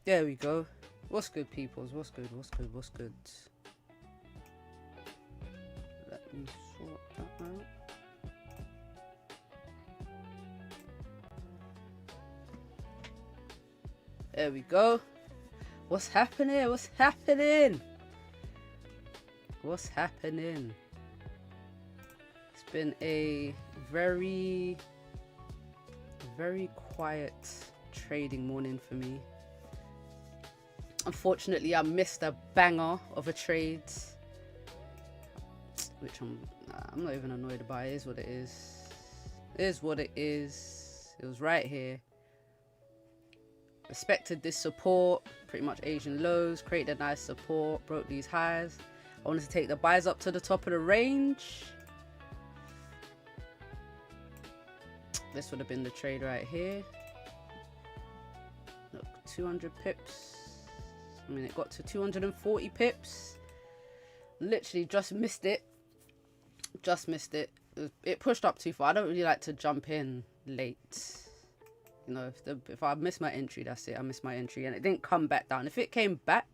There we go. What's good, peoples? What's good? What's good? What's good? Let me sort that out. There we go. What's happening? What's happening? What's happening? It's been a very quiet trading morning for me. Unfortunately, I missed a banger of a trade, which I'm not even annoyed about. It is what it is. It is what it is. It was right here. Respected this support, pretty much Asian lows, created a nice support, broke these highs. I wanted to take the buys up to the top of the range. This would have been the trade right here. Look, 200 pips. I mean, it got to 240 pips. Literally just missed it. Just missed it. It pushed up too far. I don't really like to jump in late. You know, if I miss my entry, that's it. I missed my entry, and it didn't come back down. If it came back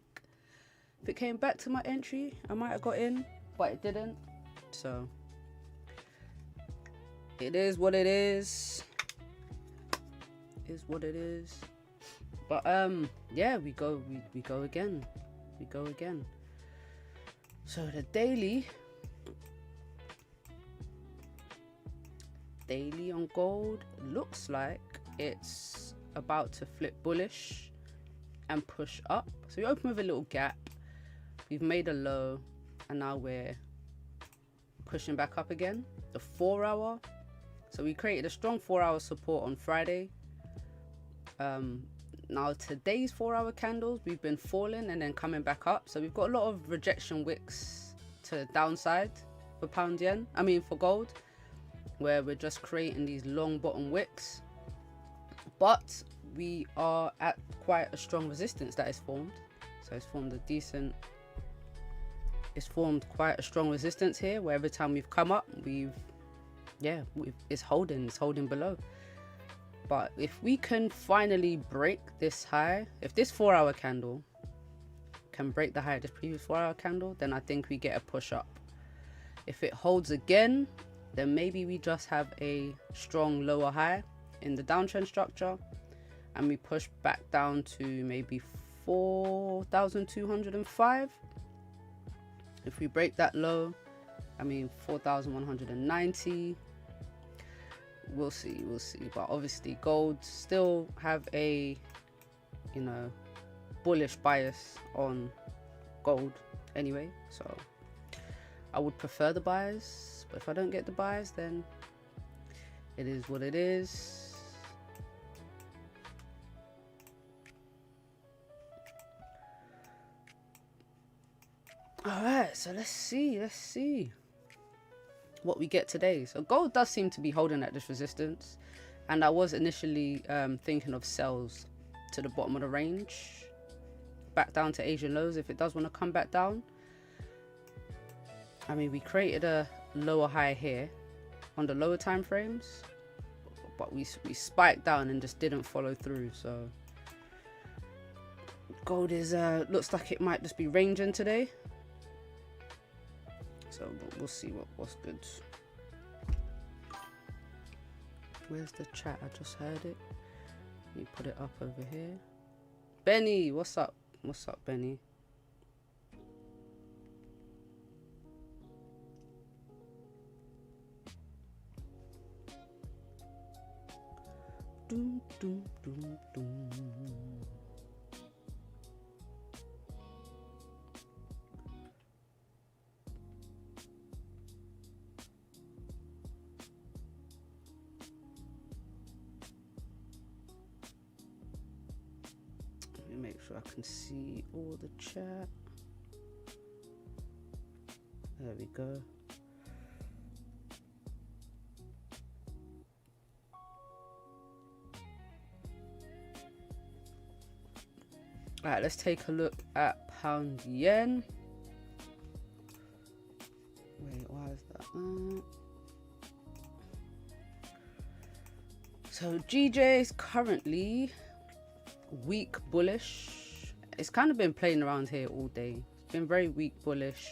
to my entry, I might have got in, but it didn't. So it is what it is. It is what it is. But yeah, we go again. We go again. So the daily on gold looks like it's about to flip bullish and push up. So we open with a little gap, we've made a low, and now we're pushing back up again. The 4 hour, so we created a strong 4 hour support on Friday. Now today's 4 hour candles, we've been falling and then coming back up, so we've got a lot of rejection wicks to the downside for for gold, where we're just creating these long bottom wicks. But we are at quite a strong resistance that is formed. So it's formed quite a strong resistance here, where every time we've come up, it's holding below. But if we can finally break this high, if this 4 hour candle can break the high of this previous 4 hour candle, then I think we get a push up. If it holds again, then maybe we just have a strong lower high in the downtrend structure, and we push back down to maybe 4,205. If we break that low, 4,190, we'll see. But obviously gold still have a bullish bias on gold anyway, so I would prefer the buys. But if I don't get the buys, then it is what it is. All right, so let's see what we get today. So gold does seem to be holding at this resistance, and I was initially thinking of sells to the bottom of the range, back down to Asian lows if it does want to come back down. We created a lower high here on the lower time frames, but we spiked down and just didn't follow through. So gold is looks like it might just be ranging today. So we'll see what's good. Where's the chat? I just heard it. Let me put it up over here. Benny, what's up? What's up, Benny? Doom, doom, doom, doom. Make sure I can see all the chat. There we go. All right, let's take a look at pound yen. Wait, why is that? So GJ is currently weak bullish. it's kind of been playing around here all day. It's been very weak bullish.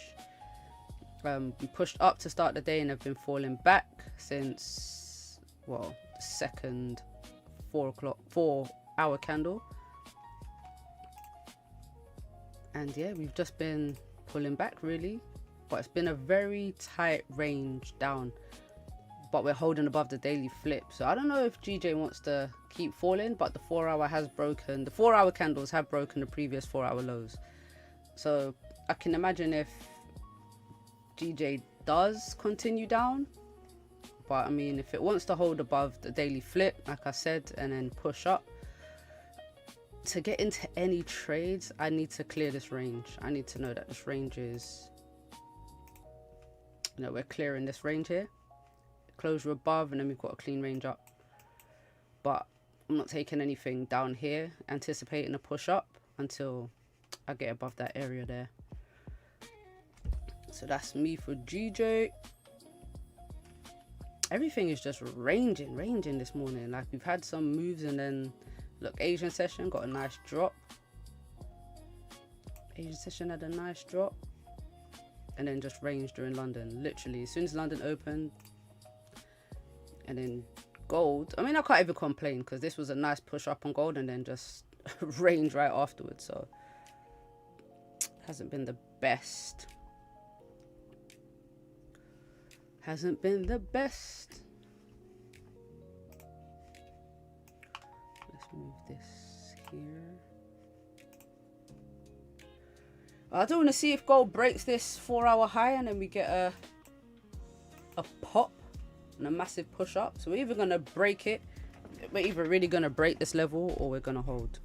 We pushed up to start the day and have been falling back since, well, the second 4 hour candle. And yeah, we've just been pulling back really, but it's been a very tight range down, but we're holding above the daily flip. So I don't know if GJ wants to keep falling, but the 4 hour has broken, the 4 hour candles have broken the previous 4 hour lows. So I can imagine if GJ does continue down, but I mean, if it wants to hold above the daily flip, like I said, and then push up, to get into any trades, I need to clear this range. I need to know that this range is, you know, we're clearing this range here, closure above, and then we've got a clean range up. But I'm not taking anything down here, anticipating a push up until I get above that area there. So that's me for GJ. Everything is just ranging this morning. Like, we've had some moves, and then look, Asian session got a nice drop. Asian session had a nice drop, and then just range during London. Literally, as soon as London opened, and then gold. I mean, I can't even complain because this was a nice push up on gold, and then just range right afterwards. So hasn't been the best. Hasn't been the best. Move this here. I do want to see if gold breaks this 4 hour high, and then we get a pop and a massive push up. So we're either going to break it, we're either really going to break this level, or we're going to hold.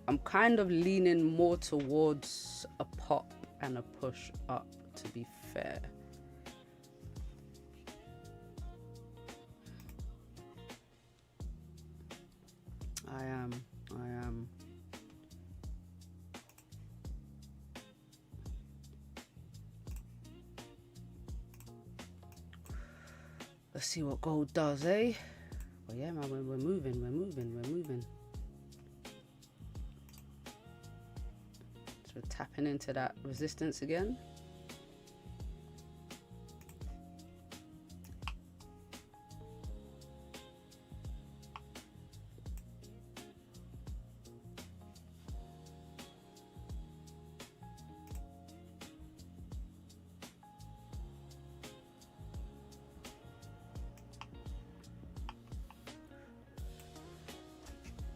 I'm kind of leaning more towards a pop and a push up, to be fair. I am. Let's see what gold does, eh? Well, yeah, man, we're moving. So we're tapping into that resistance again.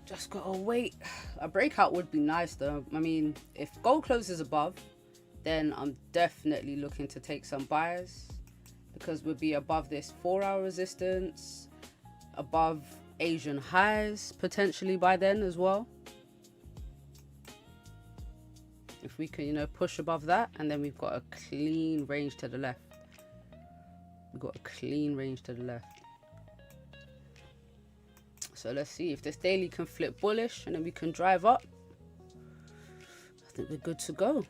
Just gotta wait. A breakout would be nice though. I mean, if gold closes above, then I'm definitely looking to take some buys, because we'll be above this 4 hour resistance, above Asian highs potentially by then as well. If we can, you know, push above that, and then we've got a clean range to the left. We've got a clean range to the left. So let's see if this daily can flip bullish, and then we can drive up. I think we're good to go.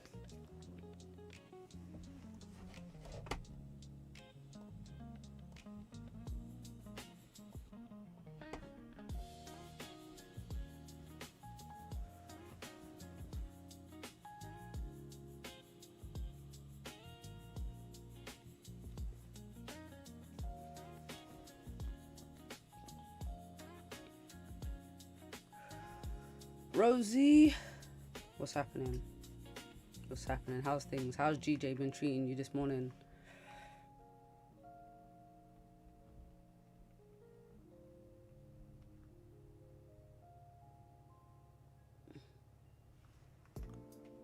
Rosie, what's happening? What's happening? How's things? How's GJ been treating you this morning?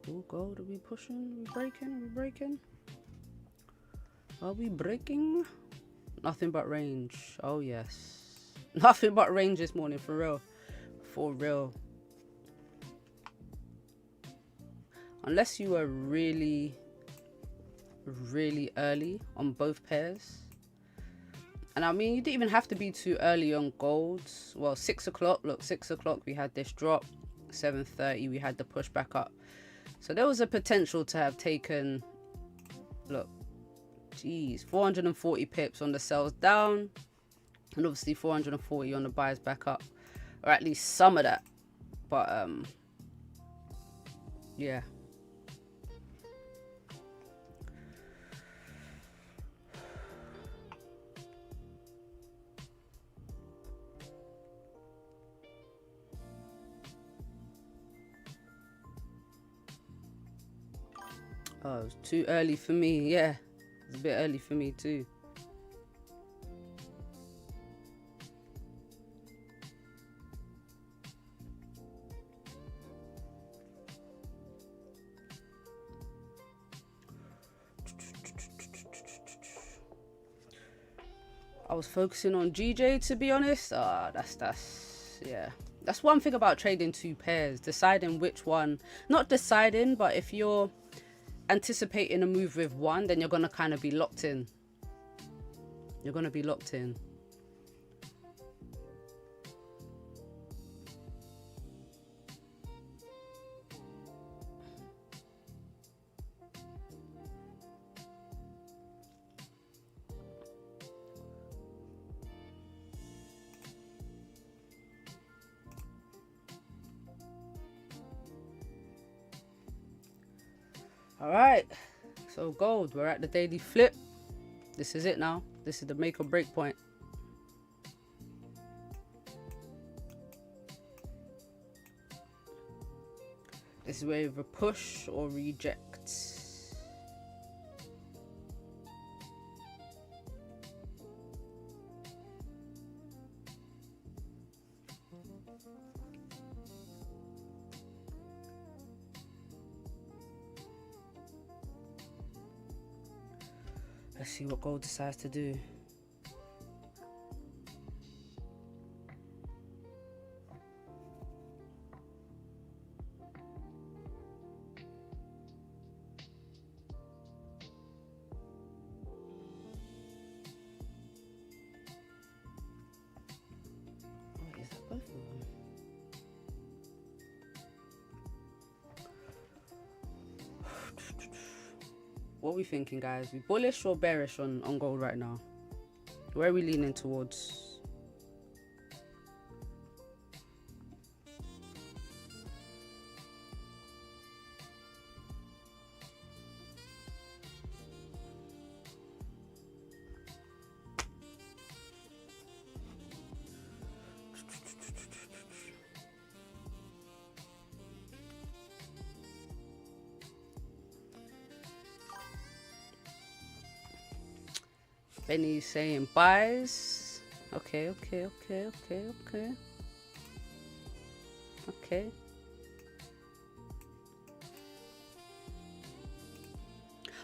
Oh, gold, are we pushing? Are we breaking? Are we breaking? Are we breaking? Nothing but range. Oh, yes. Nothing but range this morning, for real. For real. Unless you were really early on both pairs. And I mean, you didn't even have to be too early on golds. Well, 6 o'clock, look, 6 o'clock we had this drop. 7:30 we had the push back up. So there was a potential to have taken, look, geez, 440 pips on the sells down, and obviously 440 on the buys back up. or at least some of that. But yeah. Oh, it's too early for me. Yeah, it's a bit early for me too. I was focusing on GJ, to be honest. Yeah. That's one thing about trading two pairs, deciding which one, not deciding, but if you're anticipating a move with one, then you're gonna kind of be locked in. You're gonna be locked in. All right, so gold, we're at the daily flip. This is it now. This is the make or break point. This is where either push or reject. Let's see what gold decides to do. Wait, is that both of them? What are we thinking, guys? We bullish or bearish on gold right now? Where are we leaning towards? Benny's saying buys. Okay.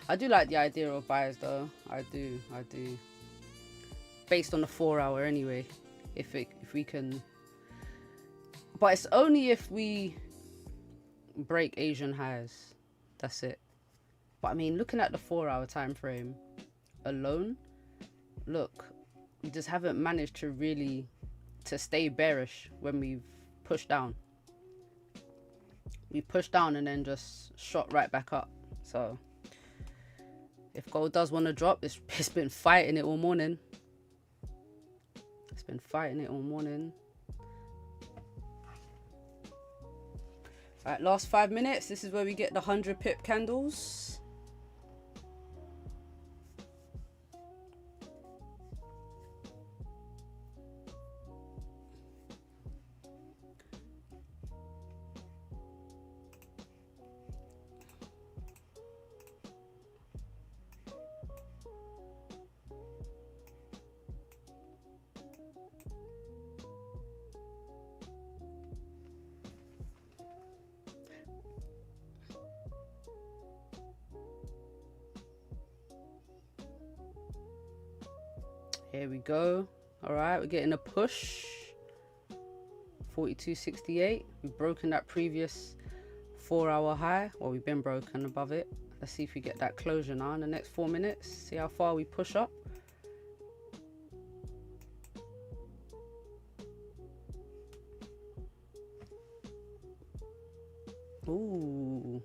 I do like the idea of buys though. I do. Based on the 4 hour anyway. If we can, but it's only if we break Asian highs. That's it. But I mean, looking at the 4 hour time frame alone, look, we just haven't managed to really stay bearish when we've pushed down. We pushed down and then just shot right back up. So if gold does want to drop, it's been fighting it all morning. It's been fighting it all morning. All right, last 5 minutes. This is where we get the 100 pip candles. Here we go. All right, we're getting a push. 42.68. We've broken that previous 4 hour high. Well, we've been broken above it. Let's see if we get that closure now in the next 4 minutes. See how far we push up. Ooh.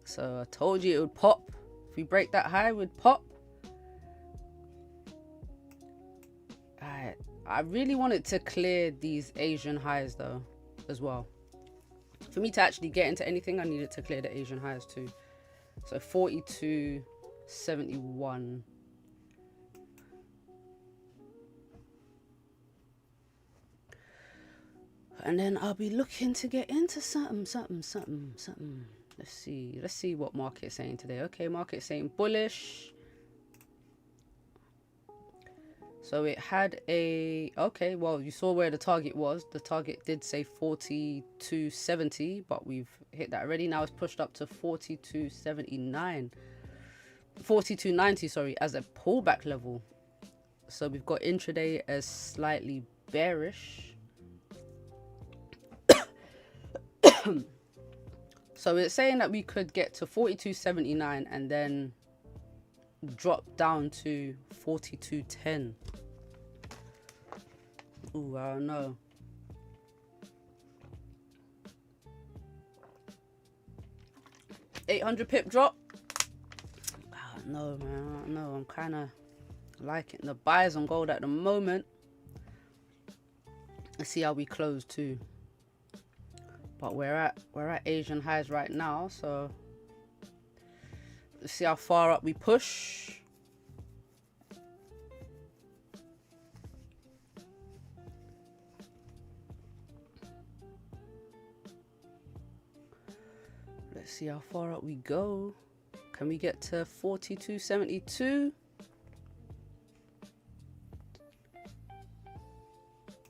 So I told you it would pop If we break that high, we'd pop. Alright, I really wanted to clear these Asian highs though, as well. For me to actually get into anything, I needed to clear the Asian highs too. So 42.71. And then I'll be looking to get into something. Let's see what market's saying today. Okay, market's saying bullish. So it had a, okay, well, you saw where the target was. The target did say 42.70, but we've hit that already. Now it's pushed up to 42.79. 42.90, sorry, as a pullback level. So we've got intraday as slightly bearish. So it's saying that we could get to 42.79 and then drop down to 42.10. Ooh, I don't know. $800 drop. I don't know, man. I don't know. I'm kind of liking the buys on gold at the moment. Let's see how we close too. But we're at Asian highs right now, so let's see how far up we push. Let's see how far up we go. Can we get to 42.72?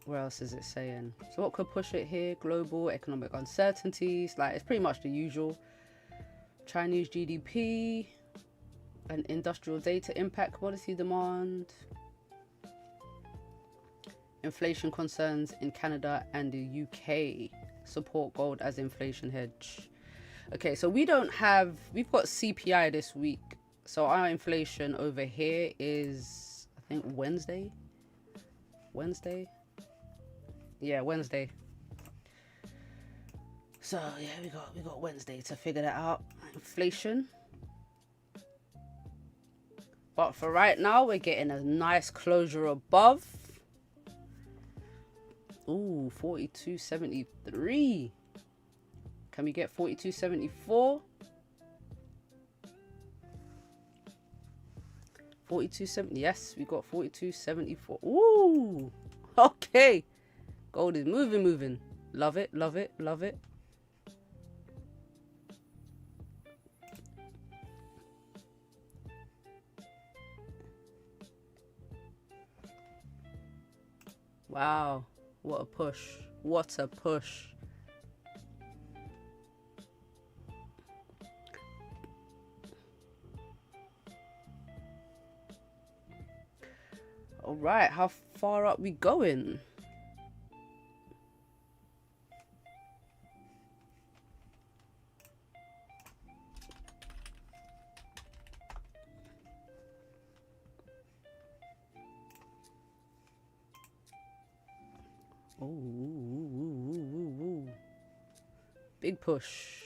Where else is it saying? So what could push it here? Global economic uncertainties. Like, it's pretty much the usual. Chinese GDP and industrial data impact commodity demand. Inflation concerns in Canada and the UK. Support gold as inflation hedge. Okay, so we've got CPI this week. So our inflation over here is, I think, Wednesday. Yeah, Wednesday. So yeah, we got Wednesday to figure that out. Inflation. But for right now, we're getting a nice closure above. Ooh, 42.73. Can we get 42.74? 42.70. Yes, we got 42.74. Ooh, okay. Gold is moving. Love it. Wow, what a push. All right, how far up we going? Ooh. Big push.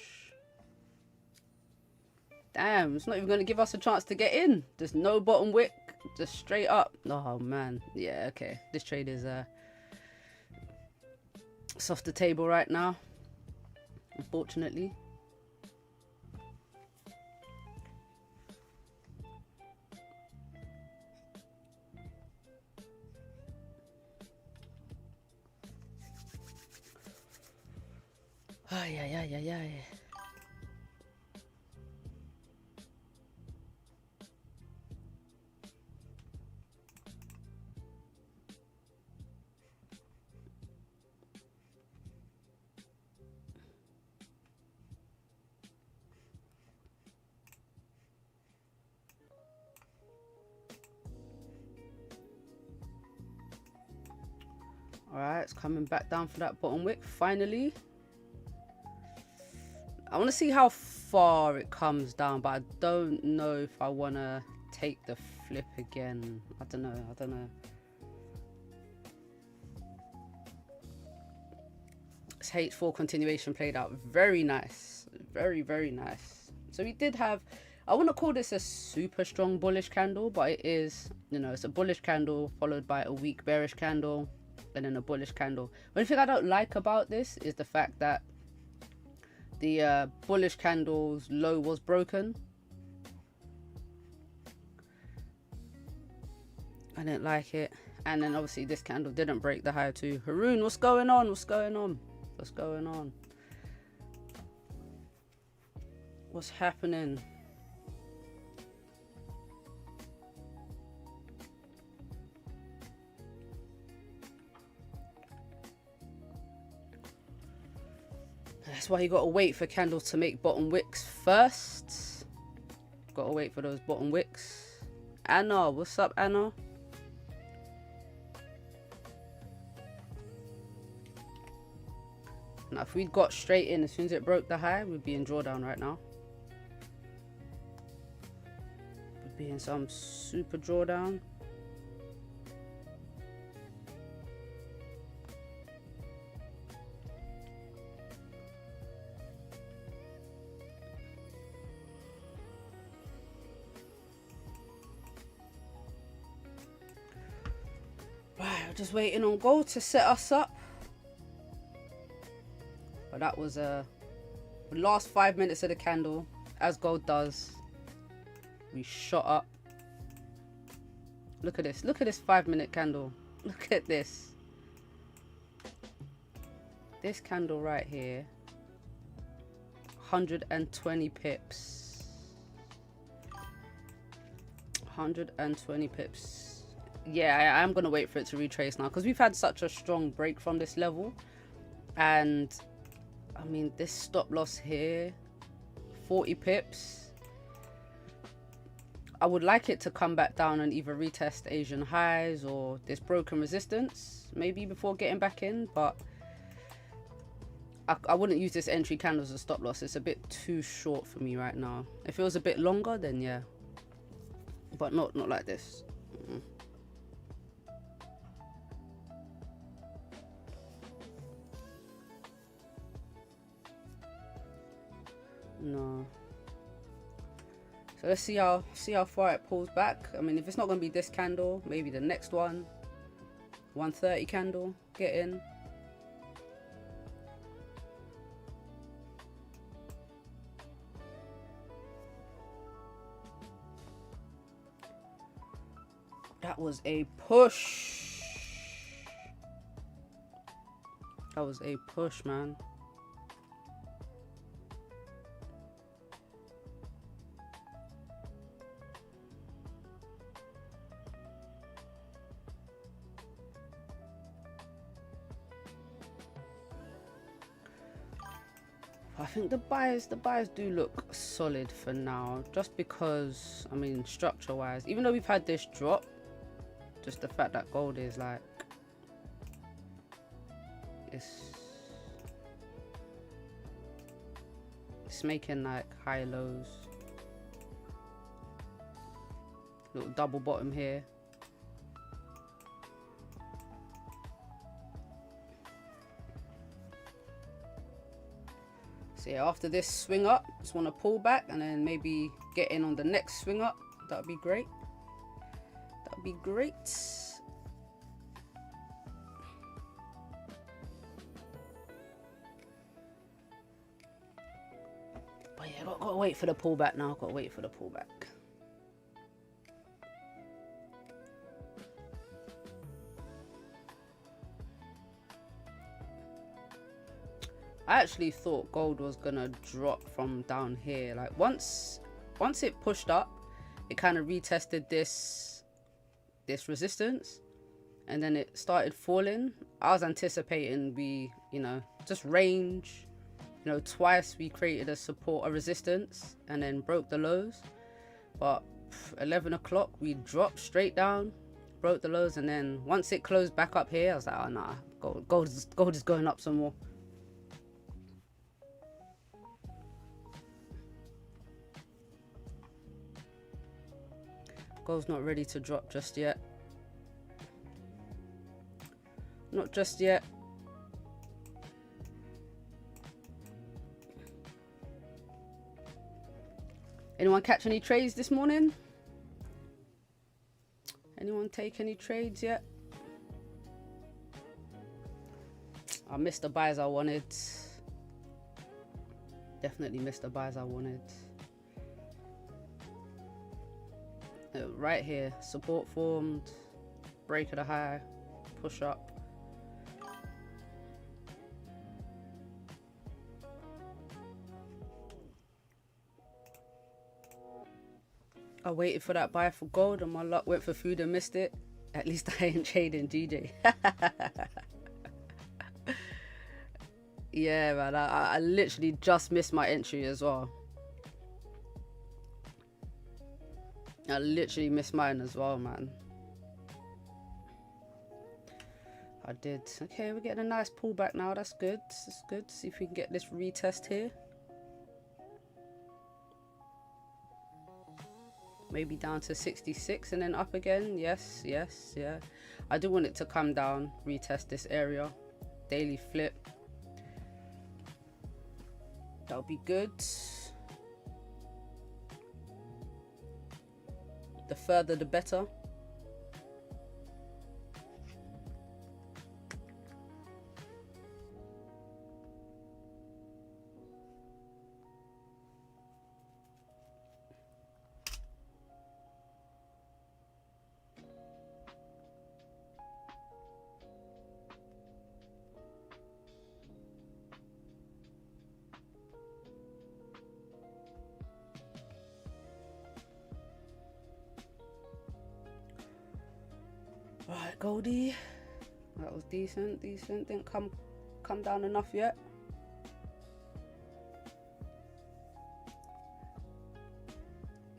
Damn, it's not even going to give us a chance to get in. There's no bottom wick, just straight up. Oh, man. Yeah, okay. This trade is it's off the table right now, unfortunately. Yeah. Alright, it's coming back down for that bottom wick, finally. I want to see how far it comes down, but I don't know if I want to take the flip again. I don't know. This H4 continuation played out very nice. Very nice. So we did have I wouldn't call this a super strong bullish candle, but it is, you know, it's a bullish candle followed by a weak bearish candle and then a bullish candle. One thing I don't like about this is the fact that the bullish candle's low was broken. I didn't like it. And then obviously this candle didn't break the high too. Haroon, what's going on? What's going on? What's going on? What's happening? That's why you gotta wait for candles to make bottom wicks first. Gotta wait for those bottom wicks. Anna, what's up, Anna? Now, if we'd got straight in as soon as it broke the high, we'd be in drawdown right now. We'd be in some super drawdown. Right, we're just waiting on gold to set us up. But that was the last 5 minutes of the candle, as gold does. We shot up. Look at this. Look at this 5 minute candle. Look at this. This candle right here. 120 pips. 120 pips. Yeah, I am going to wait for it to retrace now, because we've had such a strong break from this level. And I mean, this stop loss here, 40 pips. I would like it to come back down and either retest Asian highs or this broken resistance, maybe before getting back in. But I wouldn't use this entry candle as a stop loss. It's a bit too short for me right now. If it was a bit longer, then yeah. But not like this. No. So let's see how far it pulls back. I mean, if it's not going to be this candle, maybe the next one. 130 candle, get in. That was a push. That was a push, man. I think the buyers do look solid for now, just because, I mean, structure wise, even though we've had this drop, just the fact that gold is like, it's making like high lows, little double bottom here. So yeah, after this swing up, just want to pull back and then maybe get in on the next swing up. That would be great. That would be great. But yeah, gotta wait for the pullback now. Gotta wait for the pullback. I actually thought gold was gonna drop from down here. Like once it pushed up, it kind of retested this resistance, and then it started falling. I was anticipating we, you know, just range. You know, twice we created a support, a resistance, and then broke the lows. But 11 o'clock, we dropped straight down, broke the lows, and then once it closed back up here, I was like, oh nah, gold is going up some more. Gold's not ready to drop just yet. Not just yet. Anyone catch any trades this morning? Anyone take any trades yet? I missed the buys I wanted. Definitely missed the buys I wanted. Right here, support formed, break at a high, push up. I waited for that buy for gold and my luck went for food and missed it. At least I ain't trading GJ. Yeah, man, I literally just missed my entry as well. I literally missed mine as well, man. I did. Okay, we're getting a nice pullback now. That's good. That's good. See if we can get this retest here. Maybe down to 66 and then up again. Yes, yes, yeah. I do want it to come down, retest this area. Daily flip. That'll be good. The further the better. Right, Goldie. That was decent, decent. Didn't come down enough yet.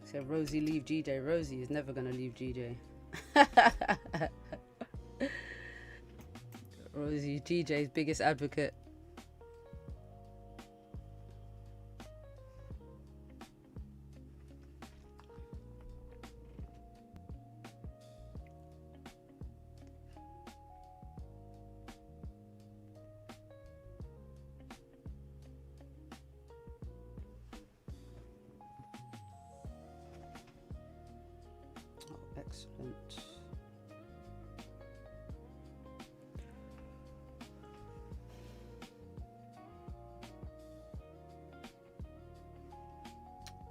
Said Rosie leave GJ. Rosie is never gonna leave GJ. Rosie, GJ's biggest advocate. Excellent.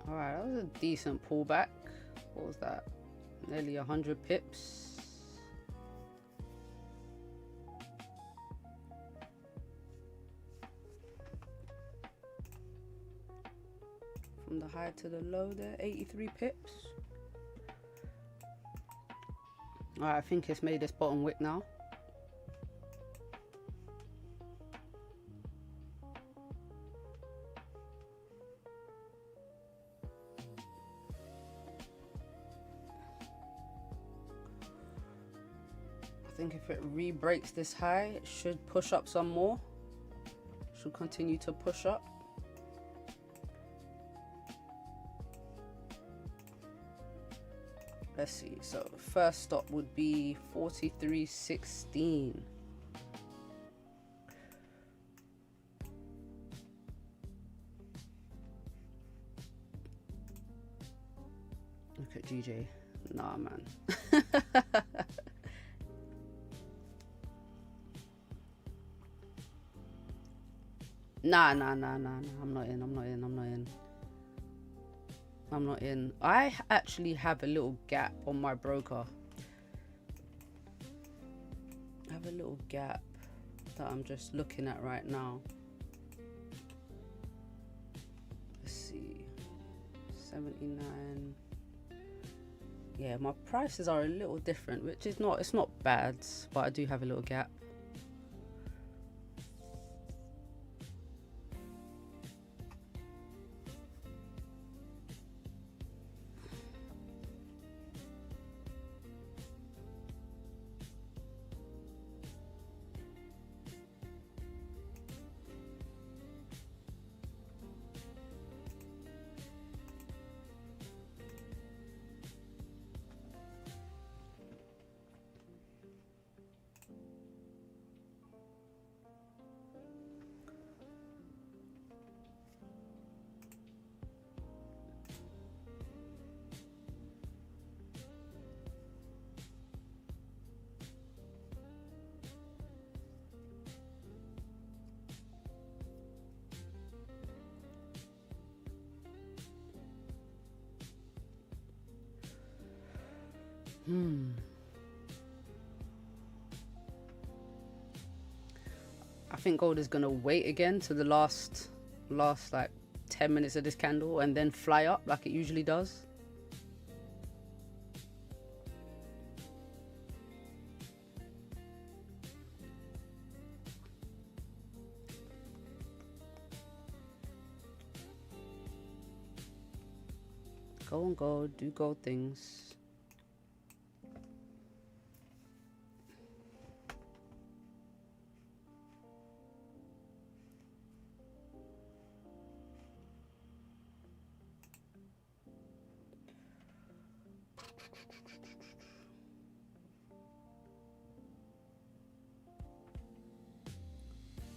All right, that was a decent pullback. What was that? Nearly 100 pips. From the high to the low there, 83 pips. Alright, I think it's made this bottom wick now. I think if it re-breaks this high, it should push up some more. Should continue to push up. Let's see, so first stop would be 43.16. Look at GJ. Nah, man. Nah. I'm not in. I actually have a little gap on my broker. I have a little gap that I'm just looking at right now. Let's see. 79. Yeah, my prices are a little different, which is not, it's not bad, but I do have a little gap. I think gold is gonna wait again to the last like 10 minutes of this candle and then fly up like it usually does. Go on gold, do gold things.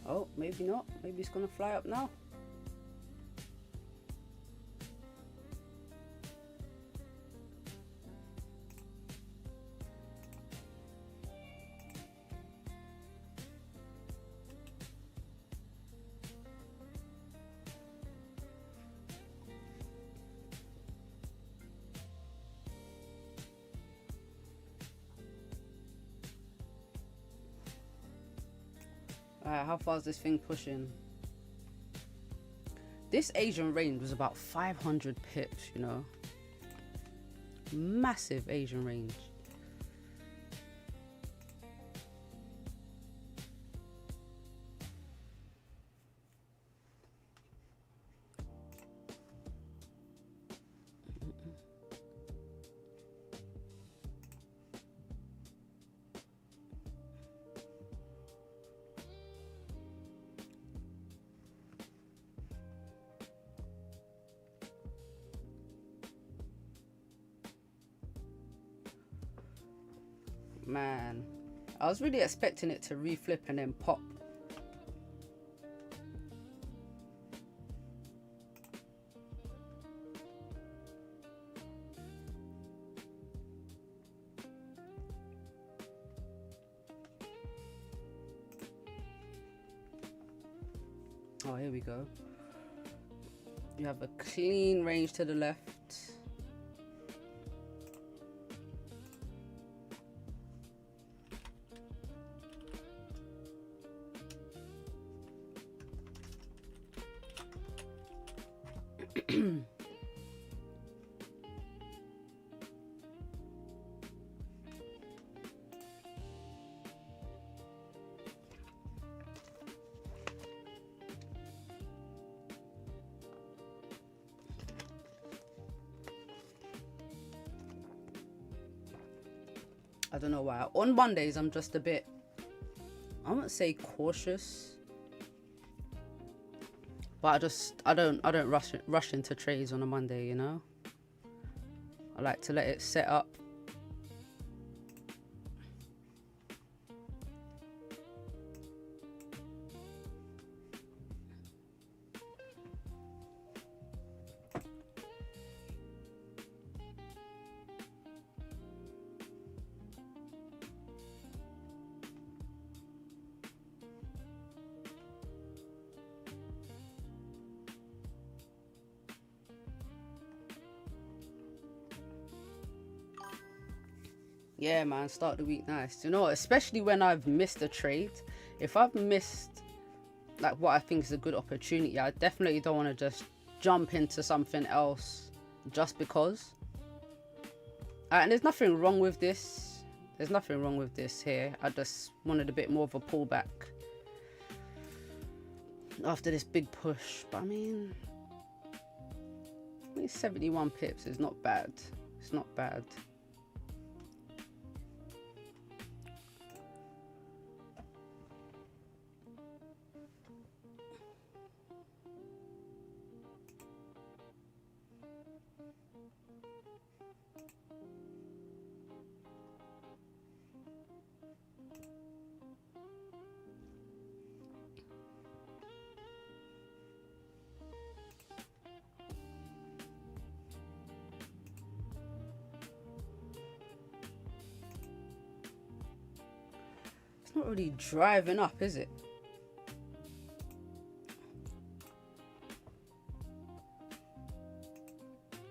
Oh, maybe not. Maybe it's gonna fly up now. Alright, how far is this thing pushing? This Asian range was about 500 pips, you know. Massive Asian range. Man, I was really expecting it to reflip and then pop. Oh, here we go. You have a clean range to the left. I don't know why. On Mondays, I'm just a bit, I wouldn't say cautious, but I don't rush into trades on a Monday, you know. I like to let it set up. Yeah, man, start the week nice. You know, especially when I've missed a trade. If I've missed like what I think is a good opportunity, I definitely don't want to just jump into something else just because. And there's nothing wrong with this. There's nothing wrong with this here. I just wanted a bit more of a pullback after this big push. But I mean 71 pips is not bad. It's not bad. Not really driving up, is it?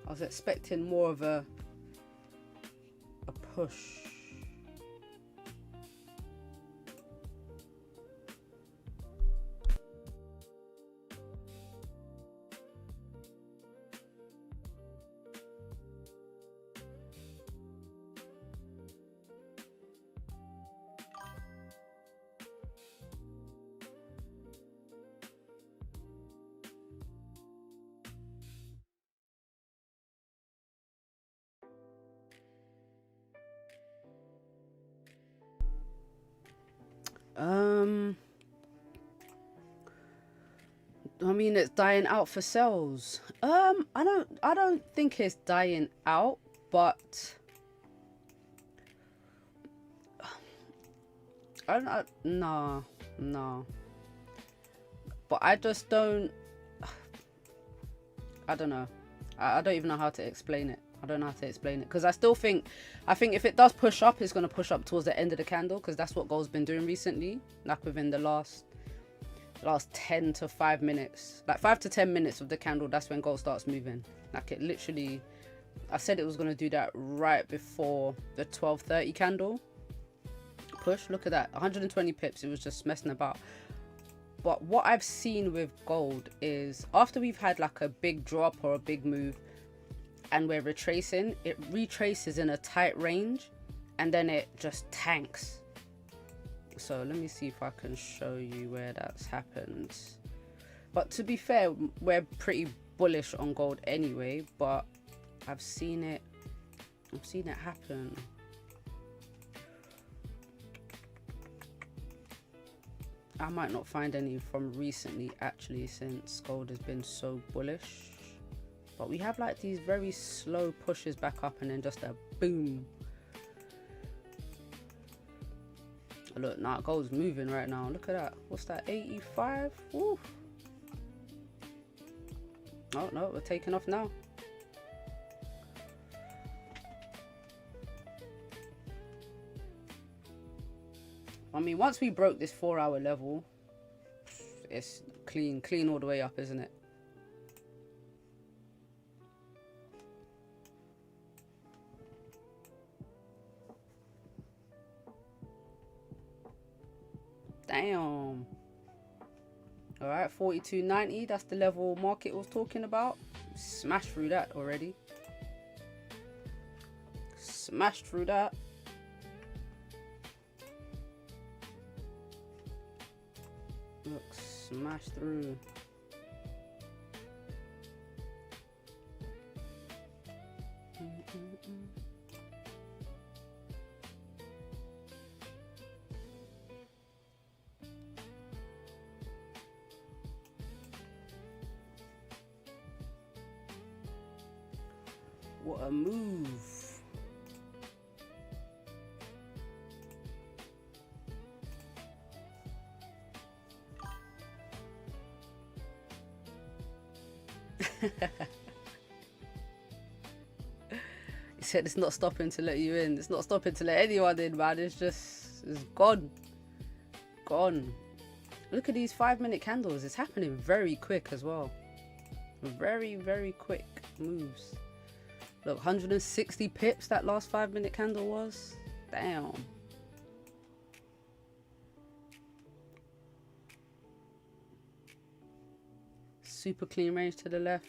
I was expecting more of a a push. I mean, it's dying out for sales. I don't think it's dying out, but no. But I just don't. I don't know. I don't even know how to explain it. I don't know how to explain it because I think if it does push up, it's gonna push up towards the end of the candle because that's what gold's been doing recently. Like within the last 10 to 5 minutes, like 5 to 10 minutes of the candle, that's when gold starts moving. Like it literally, I said it was gonna do that right before the 12:30 candle push. Look at that, 120 pips. It was just messing about. But what I've seen with gold is after we've had like a big drop or a big move and we're retracing, it retraces in a tight range and then it just tanks. So let me see if I can show you where that's happened. But to be fair, we're pretty bullish on gold anyway, but I've seen it happen. I might not find any from recently actually, since gold has been so bullish. But we have like these very slow pushes back up and then just a boom. Look, now gold's moving right now. Look at that. What's that, 85? Woo. Oh no, we're taking off now. I mean, once we broke this 4-hour level, it's clean all the way up, isn't it? Damn. All right, 42.90. That's the level market was talking about. Smashed through that already. Smashed through that. Look, smash through. What a move. He said it's not stopping to let you in. It's not stopping to let anyone in, man. It's gone. Gone. Look at these 5-minute candles. It's happening very quick as well. Very, very quick moves. Look, 160 pips that last 5-minute candle was. Damn. Super clean range to the left.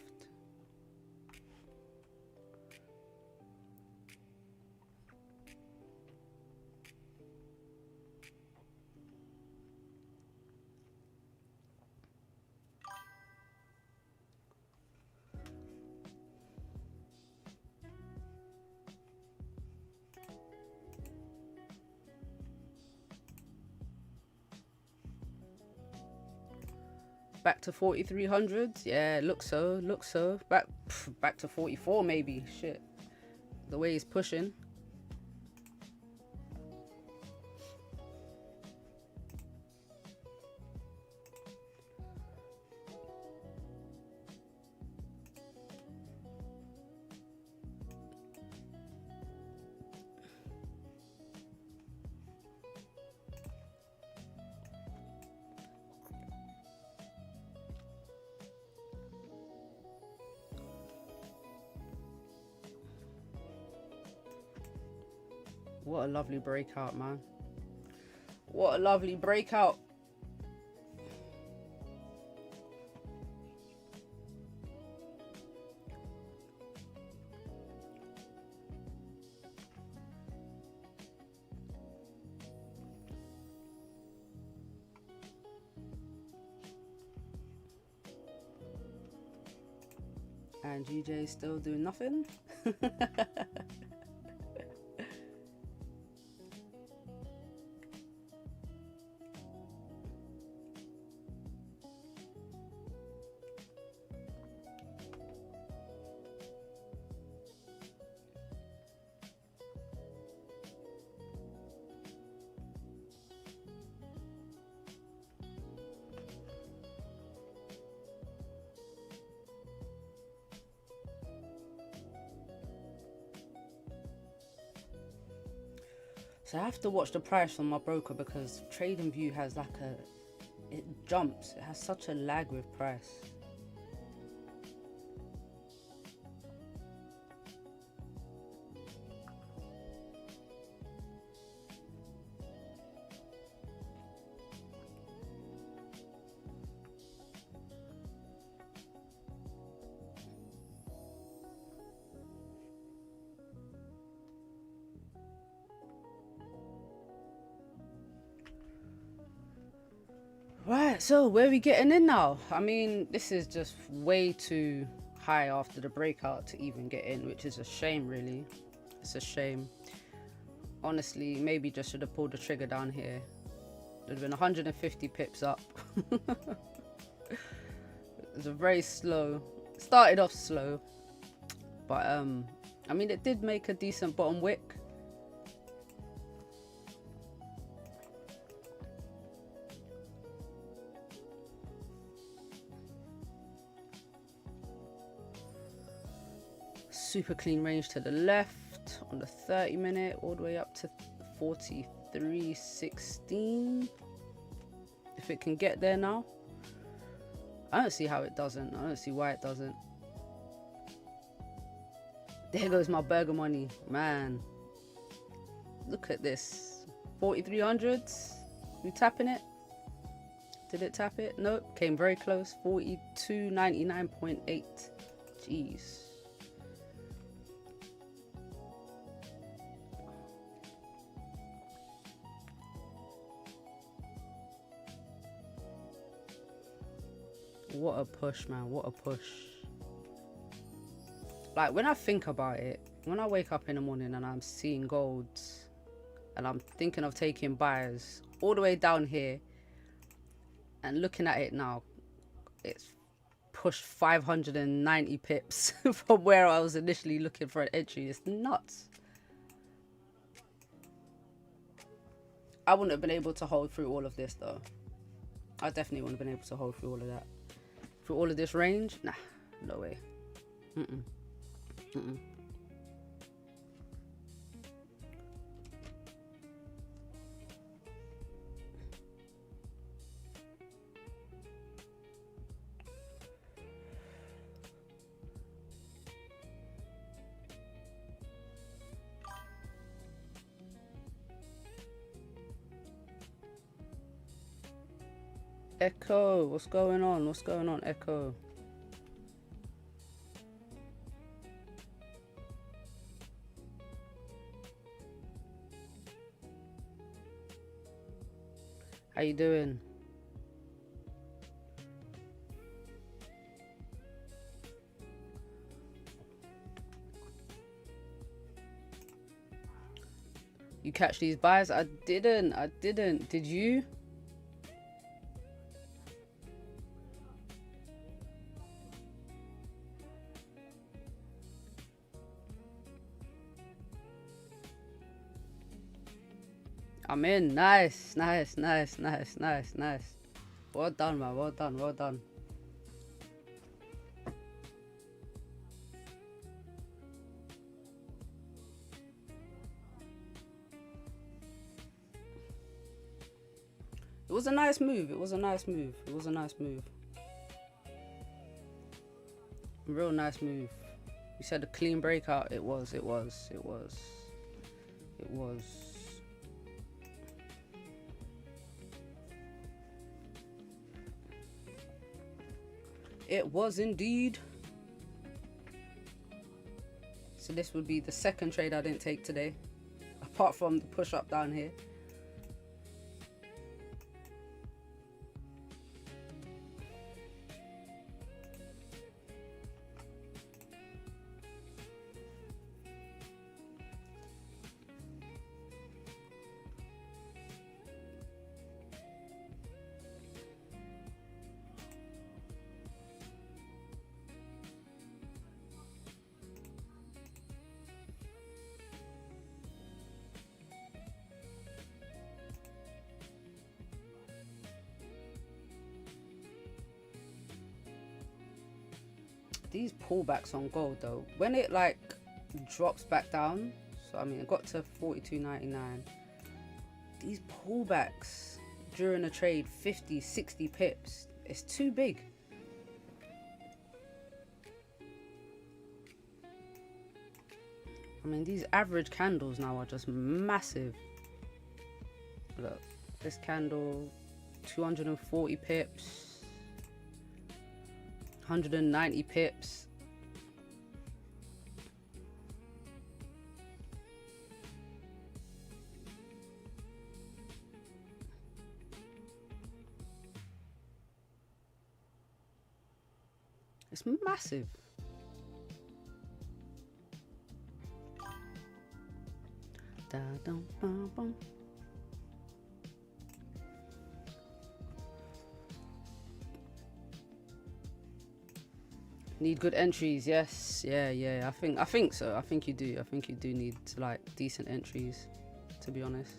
Back to 4300s. Yeah, looks so. Back to 44 maybe. Shit. The way he's pushing. What a lovely breakout, man. What a lovely breakout. And GJ still doing nothing. So I have to watch the price from my broker because TradingView has like it jumps. It has such a lag with price. Right, so where are we getting in now? I mean, this is just way too high after the breakout to even get in, which is a shame, really. It's a shame. Honestly, maybe just should have pulled the trigger down here. There'd been 150 pips up. It was a very slow, started off slow, but I mean, it did make a decent bottom wick. Super clean range to the left on the 30-minute, all the way up to 43.16. If it can get there now, I don't see how it doesn't. I don't see why it doesn't. There goes my burger money, man. Look at this, 4300s. We tapping it? Did it tap it? Nope. Came very close. 42.99.8. Jeez. What a push, man. What a push. Like, when I think about it, when I wake up in the morning and I'm seeing golds and I'm thinking of taking buys all the way down here and looking at it now, it's pushed 590 pips from where I was initially looking for an entry. It's nuts. I wouldn't have been able to hold through all of this, though. I definitely wouldn't have been able to hold through all of that. Through all of this range? Nah, no way. Echo, what's going on? What's going on, Echo? How you doing? You catch these buys? I didn't. Did you? I'm in. Nice. Well done, man. Well done. It was a nice move. Real nice move. You said a clean breakout. It was. It was. It was indeed. So this would be the second trade I didn't take today, apart from the push up down here. These pullbacks on gold though, when it like drops back down, so I mean it got to 42.99, these pullbacks during a trade 50-60 pips, it's too big. I mean these average candles now are just massive. Look, this candle 240 pips, 190 pips. It's massive. Da, dum, bum, bum. Need good entries, yes, yeah. I think so. I think you do. I think you do need like decent entries, to be honest.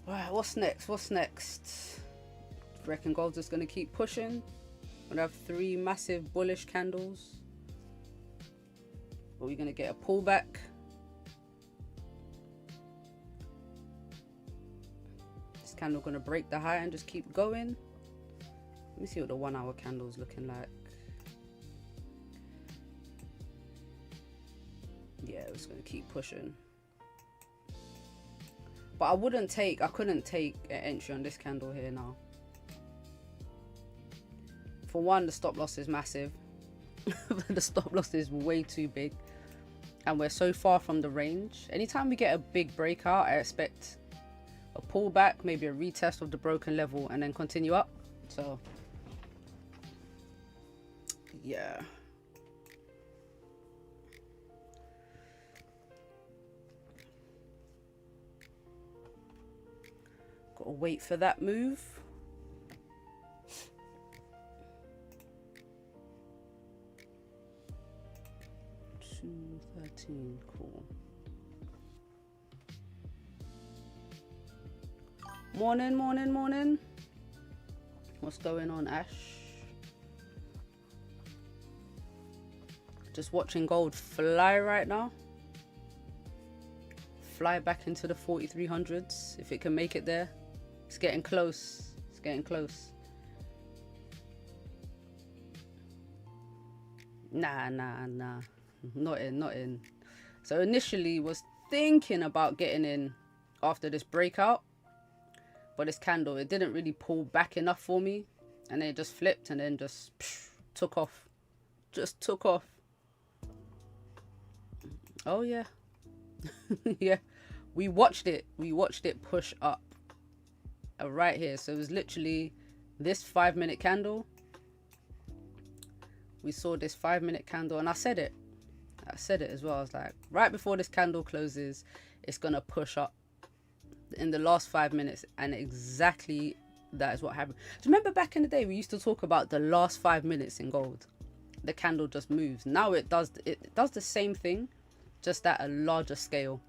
Right, what's next? What's next? Reckon gold's just gonna keep pushing. We're gonna have 3 massive bullish candles. Are we gonna get a pullback? This candle gonna break the high and just keep going. Let me see what the 1 hour candle's looking like. Yeah, it's gonna keep pushing. But I couldn't take an entry on this candle here now. For one, the stop loss is massive. The stop loss is way too big. And we're so far from the range. Anytime we get a big breakout, I expect a pullback, maybe a retest of the broken level, and then continue up. So, yeah. Gotta wait for that move. $2.13, cool. Morning. What's going on, Ash? Just watching gold fly right now. Fly back into the 4300s if it can make it there. It's getting close. It's getting close. Nah. Not in. So initially was thinking about getting in after this breakout, but this candle, it didn't really pull back enough for me, and then it just flipped and then just took off. Just took off. Oh yeah. Yeah, we watched it push up right here. So it was literally this 5-minute candle. We saw this 5-minute candle, and I said it as well. I was like, right before this candle closes, it's gonna push up in the last 5 minutes, and exactly that is what happened. Do you remember back in the day we used to talk about the last 5 minutes in gold? The candle just moves. Now it does the same thing, just at a larger scale.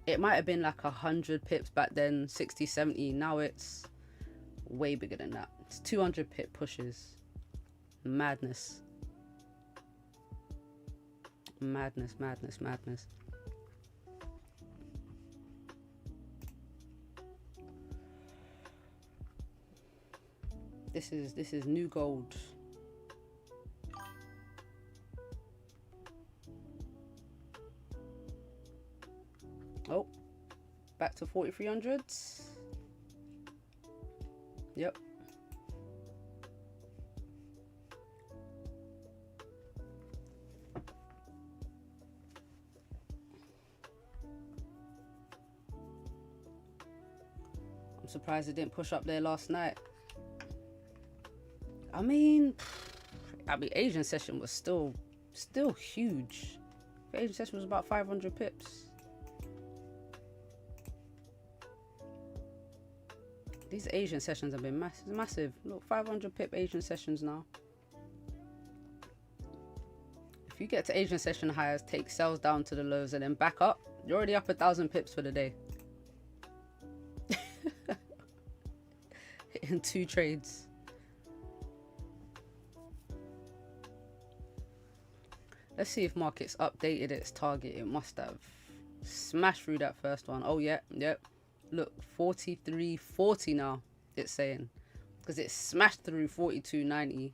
It might have been like 100 pips back then, 60, 70. Now it's way bigger than that. It's 200 pip pushes. Madness. Madness, madness, madness. This is new gold. Oh, back to 4300s. Yep. I'm surprised it didn't push up there last night. I mean, Asian session was still huge. The Asian session was about 500 pips. These Asian sessions have been massive. Look, 500 pip Asian sessions now. If you get to Asian session highs, take sells down to the lows, and then back up, you're already up 1,000 pips for the day. In 2 trades. Let's see if markets updated its target. It must have smashed through that first one. Oh yeah, yep. Look, 43.40 now it's saying, because it smashed through 42.90.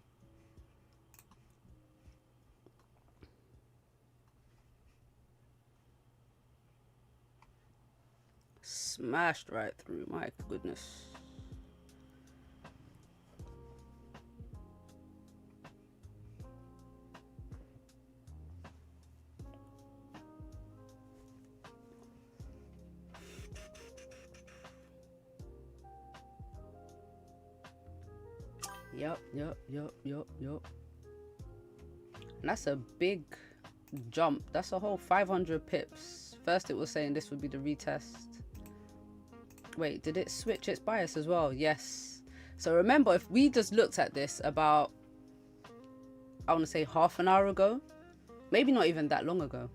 Smashed right through, my goodness. Yep. And that's a big jump. That's a whole 500 pips. First it was saying this would be the retest. Wait, did it switch its bias as well? Yes. So remember, if we just looked at this about, I want to say half an hour ago, maybe not even that long ago,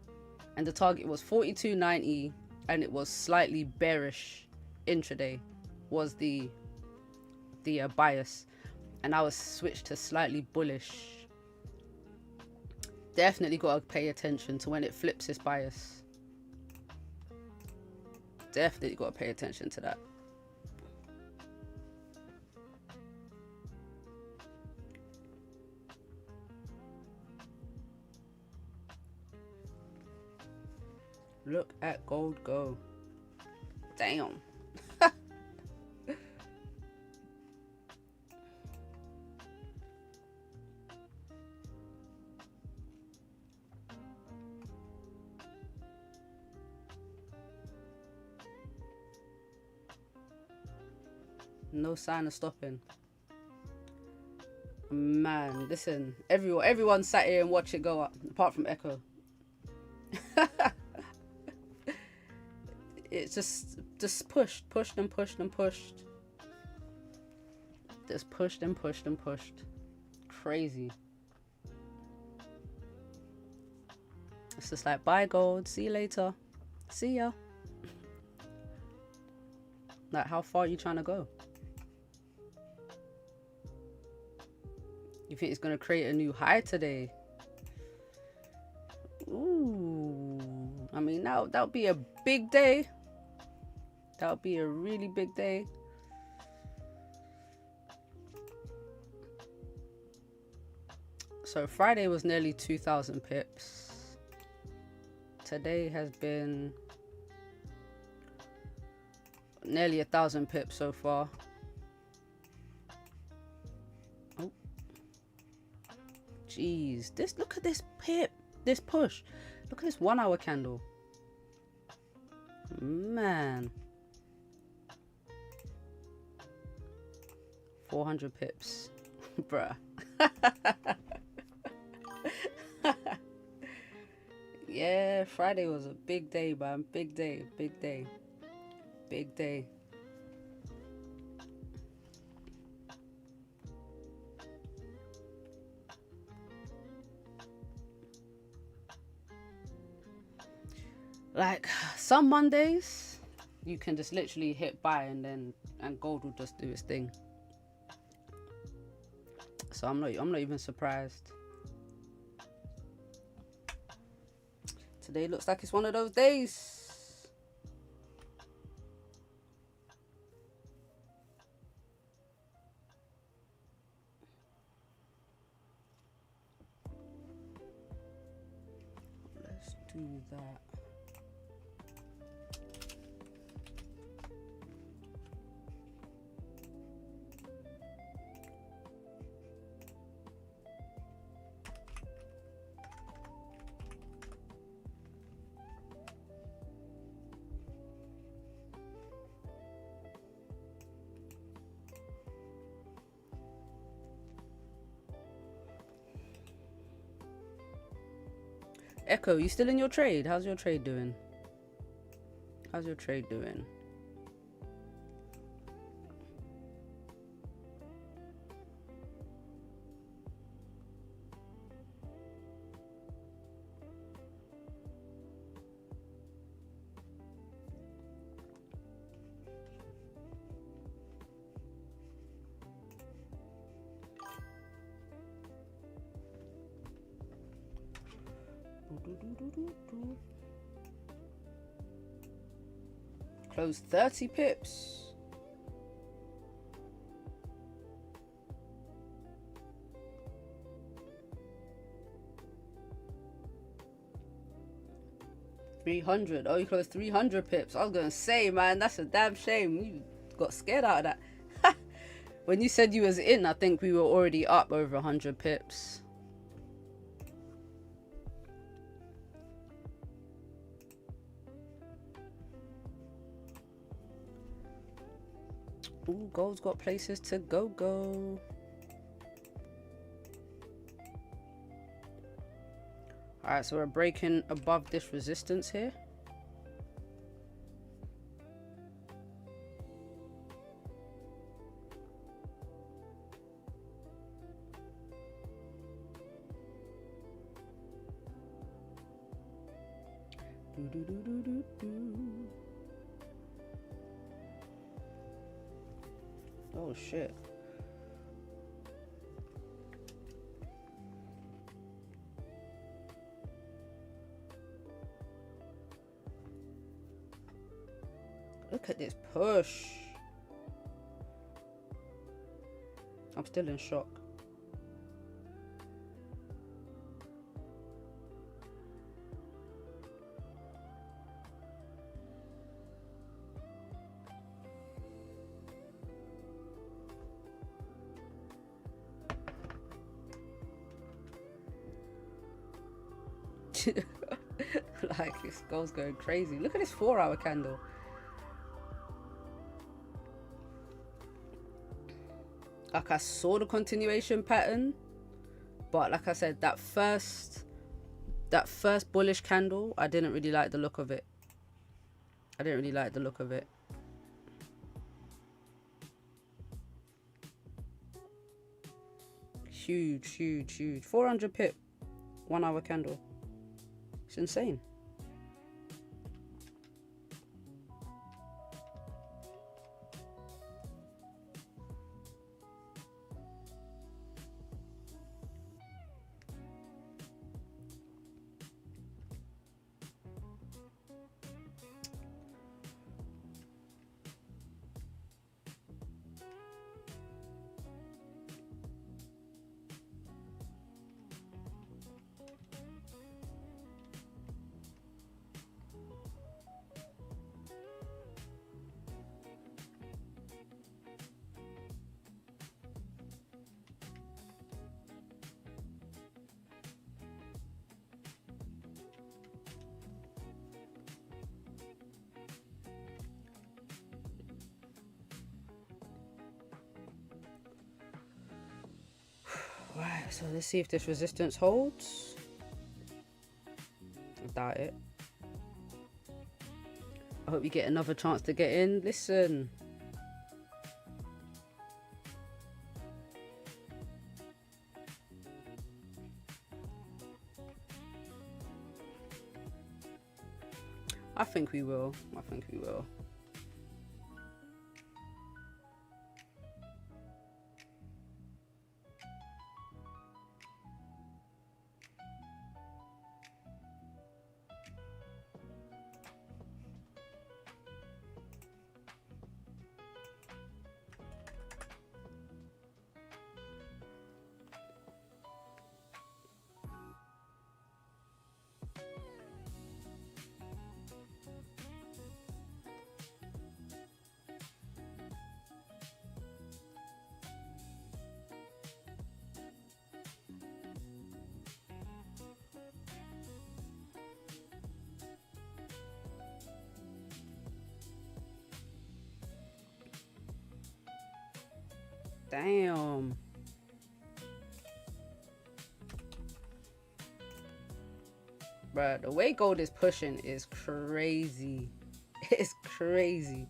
and the target was 42.90, and it was slightly bearish intraday was the bias, and I was switched to slightly bullish. Definitely got to pay attention to when it flips its bias. Definitely got to pay attention to that. Look at gold go. Damn. No sign of stopping. Man, listen, everyone sat here and watched it go up, apart from Echo. It's just pushed and pushed and pushed. Just pushed and pushed and pushed. Crazy. It's just like, bye gold, see you later, see ya. Like, how far are you trying to go? You think it's gonna create a new high today? Ooh, I mean, that would be a big day. That would be a really big day. So Friday was nearly 2,000 pips. today has been nearly 1,000 pips so far. Oh, jeez, look at this pip, this push. Look at this 1 hour candle, man. 400 pips, bruh. Yeah, Friday was a big day, man. Big day, big day, big day. Like some Mondays, you can just literally hit buy and gold will just do its thing. So I'm not even surprised. Today looks like it's one of those days. Let's do that. Echo, you still in your trade? How's your trade doing? How's your trade doing? Close 30 pips. $300. Oh, you closed 300 pips. I was gonna say, man, that's a damn shame. You got scared out of that. When you said you was in, I think we were already up over 100 pips. Ooh, gold's got places to go. Alright, so we're breaking above this resistance here. Oh shit. Look at this push. I'm still in shock. Like, this gold's going crazy. Look at this 4-hour candle. Like, I saw the continuation pattern, but like I said, that first bullish candle, I didn't really like the look of it. Huge. 400 pip 1-hour candle. It's insane. Right, so let's see if this resistance holds. I doubt it. I hope you get another chance to get in. Listen. I think we will. I think we will. Damn. Bruh, the way gold is pushing is crazy. It's crazy.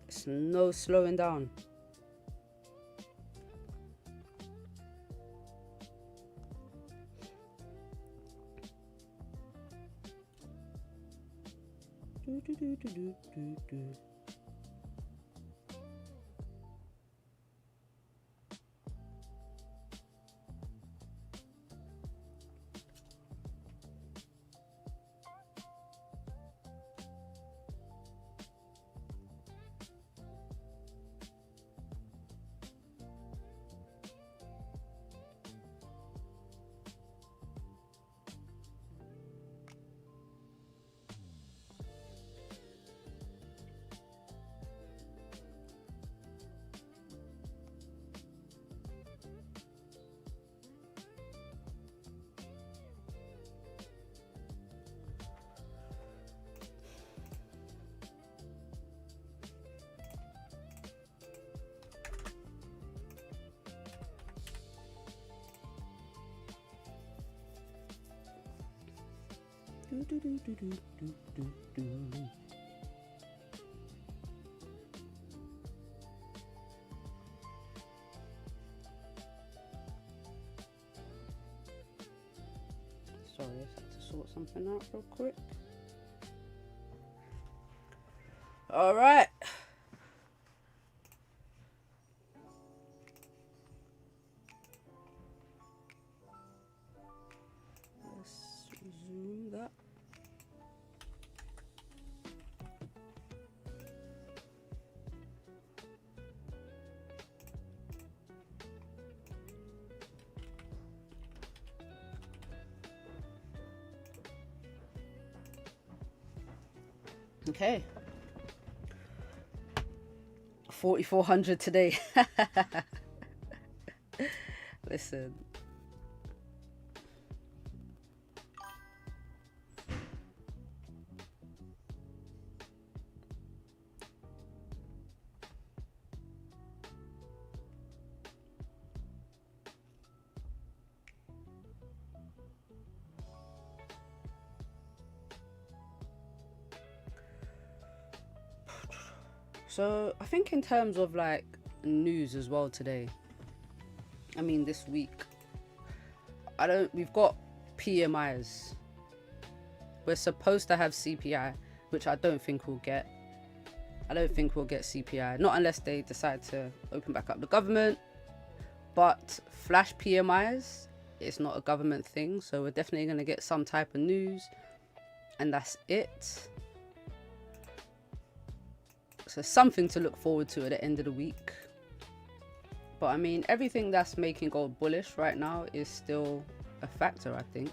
It's no slowing down. Sorry, I just had to sort something out real quick. All right. Let's resume that. Okay. 4,400 today. Listen. So I think in terms of like news as well today, I mean this week, we've got PMIs. We're supposed to have CPI, which I don't think we'll get. I don't think we'll get CPI, not unless they decide to open back up the government. But flash PMIs, it's not a government thing, so we're definitely going to get some type of news, and that's it. So something to look forward to at the end of the week. But I mean, everything that's making gold bullish right now is still a factor, I think.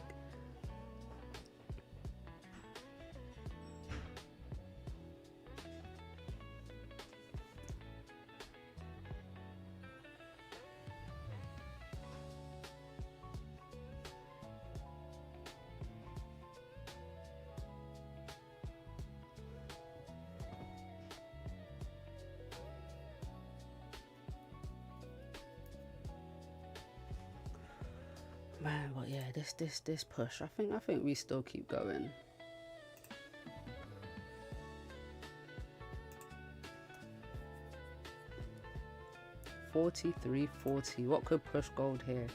Man, but yeah, this push, I think we still keep going. $43.40. What could push gold here?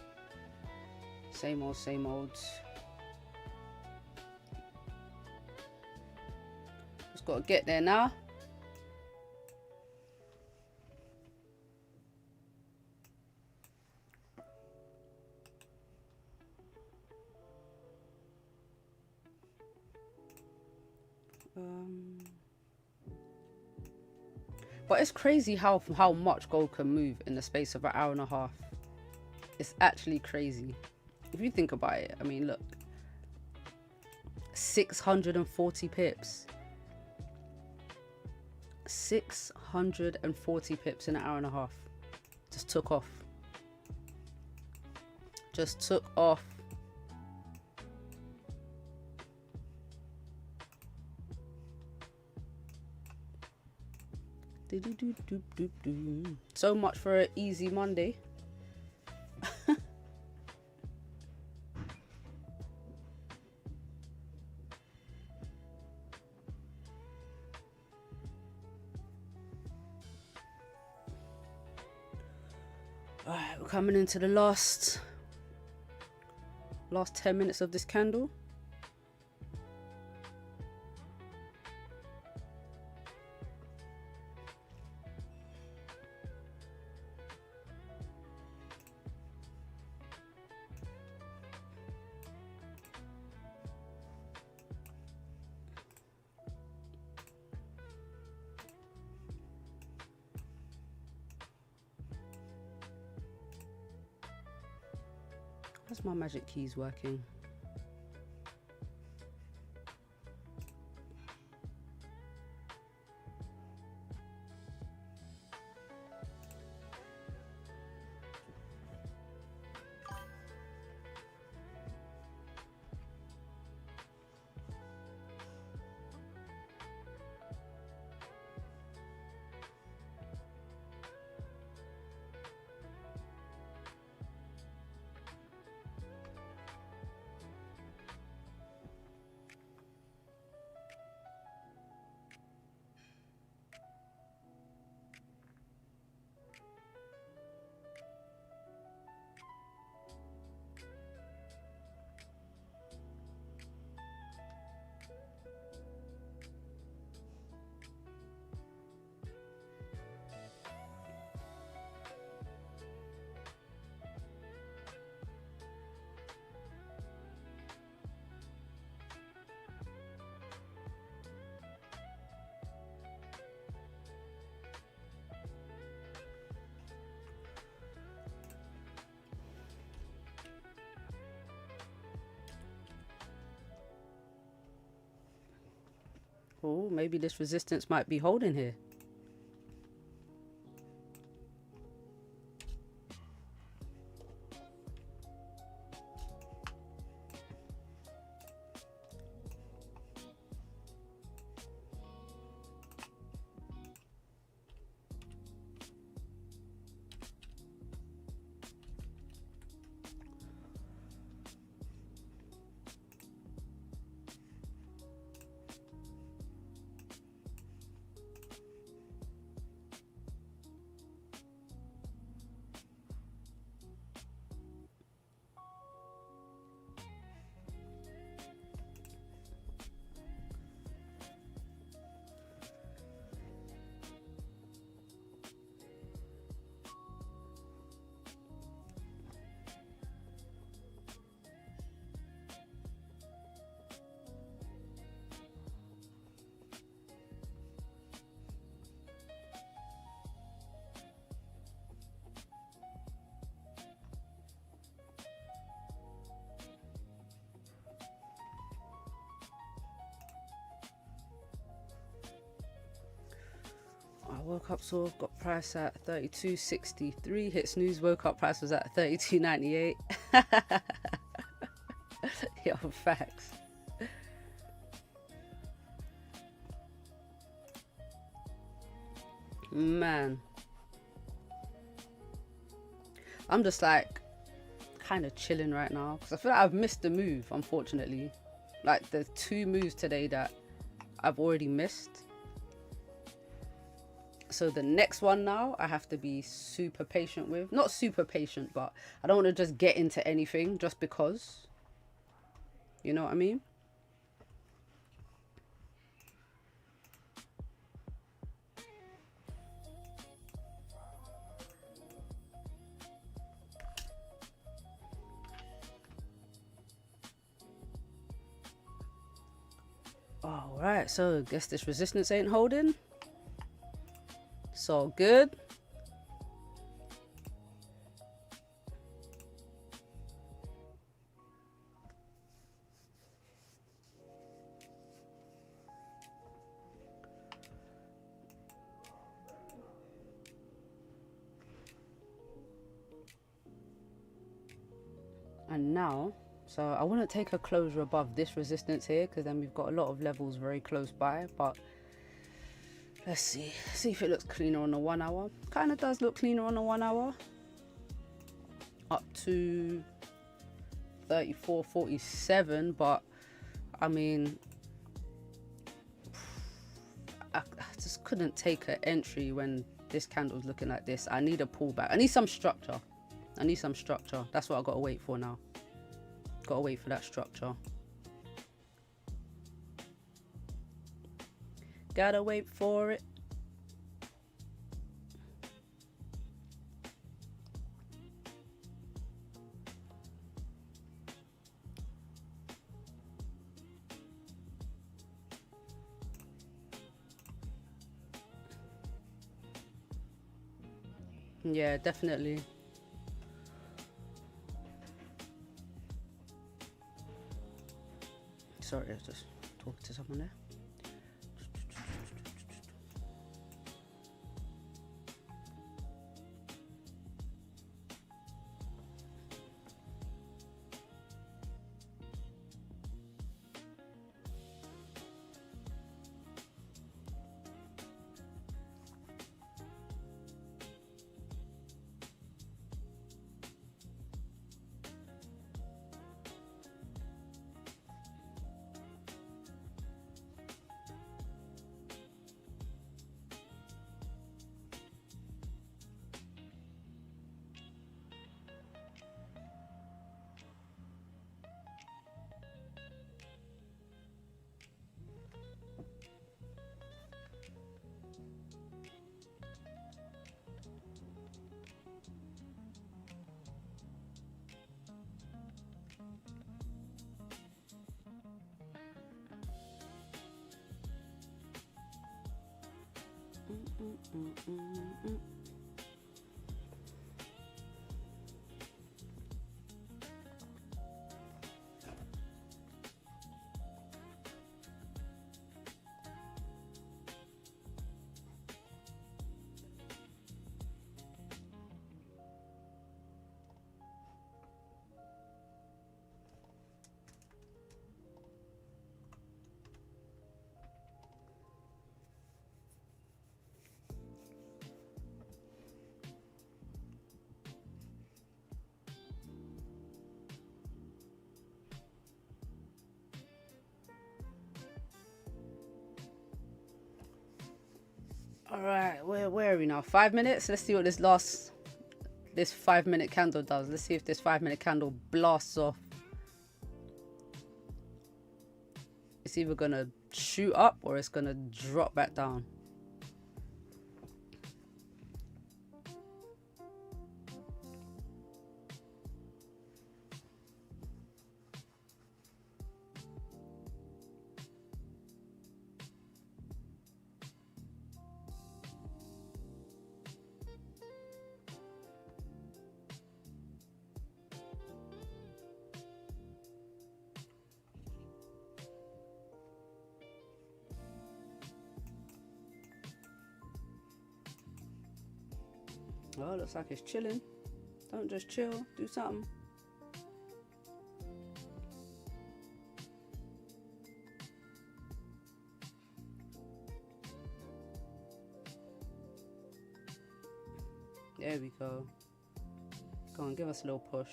Same old, same old. Just gotta get there now. But it's crazy how much gold can move in the space of an hour and a half. It's actually crazy if you think about it. I mean, look, 640 pips. 640 pips in an hour and a half. Just took off. Just took off. So much for an easy Monday. Alright, we're coming into the last 10 minutes of this candle. How's my magic keys working? Oh, maybe this resistance might be holding here. I woke up, saw got price at 32.63. Hit snooze, woke up, price was at 32.98. Yo, facts. Man, I'm just like kind of chilling right now because I feel like I've missed the move, unfortunately. Like the 2 moves today that I've already missed. So the next one now I have to be super patient with. Not super patient, but I don't want to just get into anything just because. You know what I mean? Alright, so guess this resistance ain't holding. It's all good. And now, so I want to take a closure above this resistance here because then we've got a lot of levels very close by, but let's see if it looks cleaner on the 1 hour. Kind of does look cleaner on the 1 hour. Up to 34.47, but I mean, I just couldn't take an entry when this candle's looking like this. I need a pullback. I need some structure. That's what I gotta wait for now. Gotta wait for that structure. Gotta wait for it. Yeah, definitely. Sorry, I was just talking to someone there. All right, where are we now? 5 minutes. Let's see what this 5-minute candle does. Let's see if this 5-minute candle blasts off. It's either gonna shoot up or it's gonna drop back down. Well, looks like it's chilling. Don't just chill, do something. There we go. Go on, give us a little push.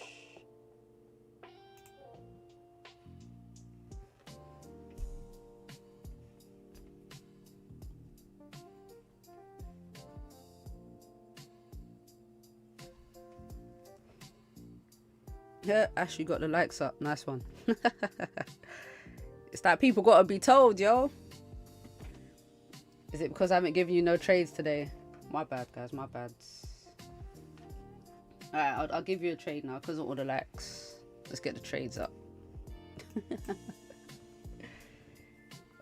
Yeah, Ashley got the likes up. Nice one. It's like people gotta be told, yo. Is it because I haven't given you no trades today? My bad, guys, my bad. Alright, I'll give you a trade now because of all the likes. Let's get the trades up.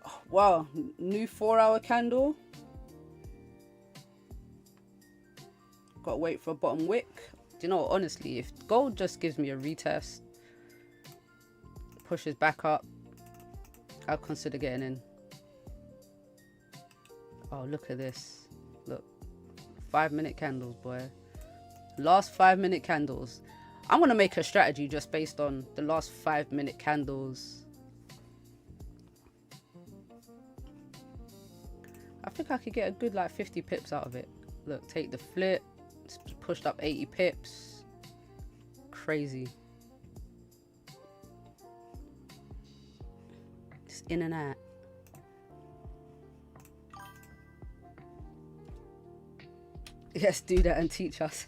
Oh, wow, new 4-hour candle. Gotta wait for a bottom wick. Do you know what, honestly, if gold just gives me a retest, pushes back up, I'll consider getting in. Oh, look at this. Look, 5-minute candles, boy. Last 5-minute candles. I'm gonna make a strategy just based on the last 5-minute candles. I think I could get a good like 50 pips out of it. Look, take the flip. It's pushed up 80 pips. Crazy. Just in and out. Yes, do that and teach us.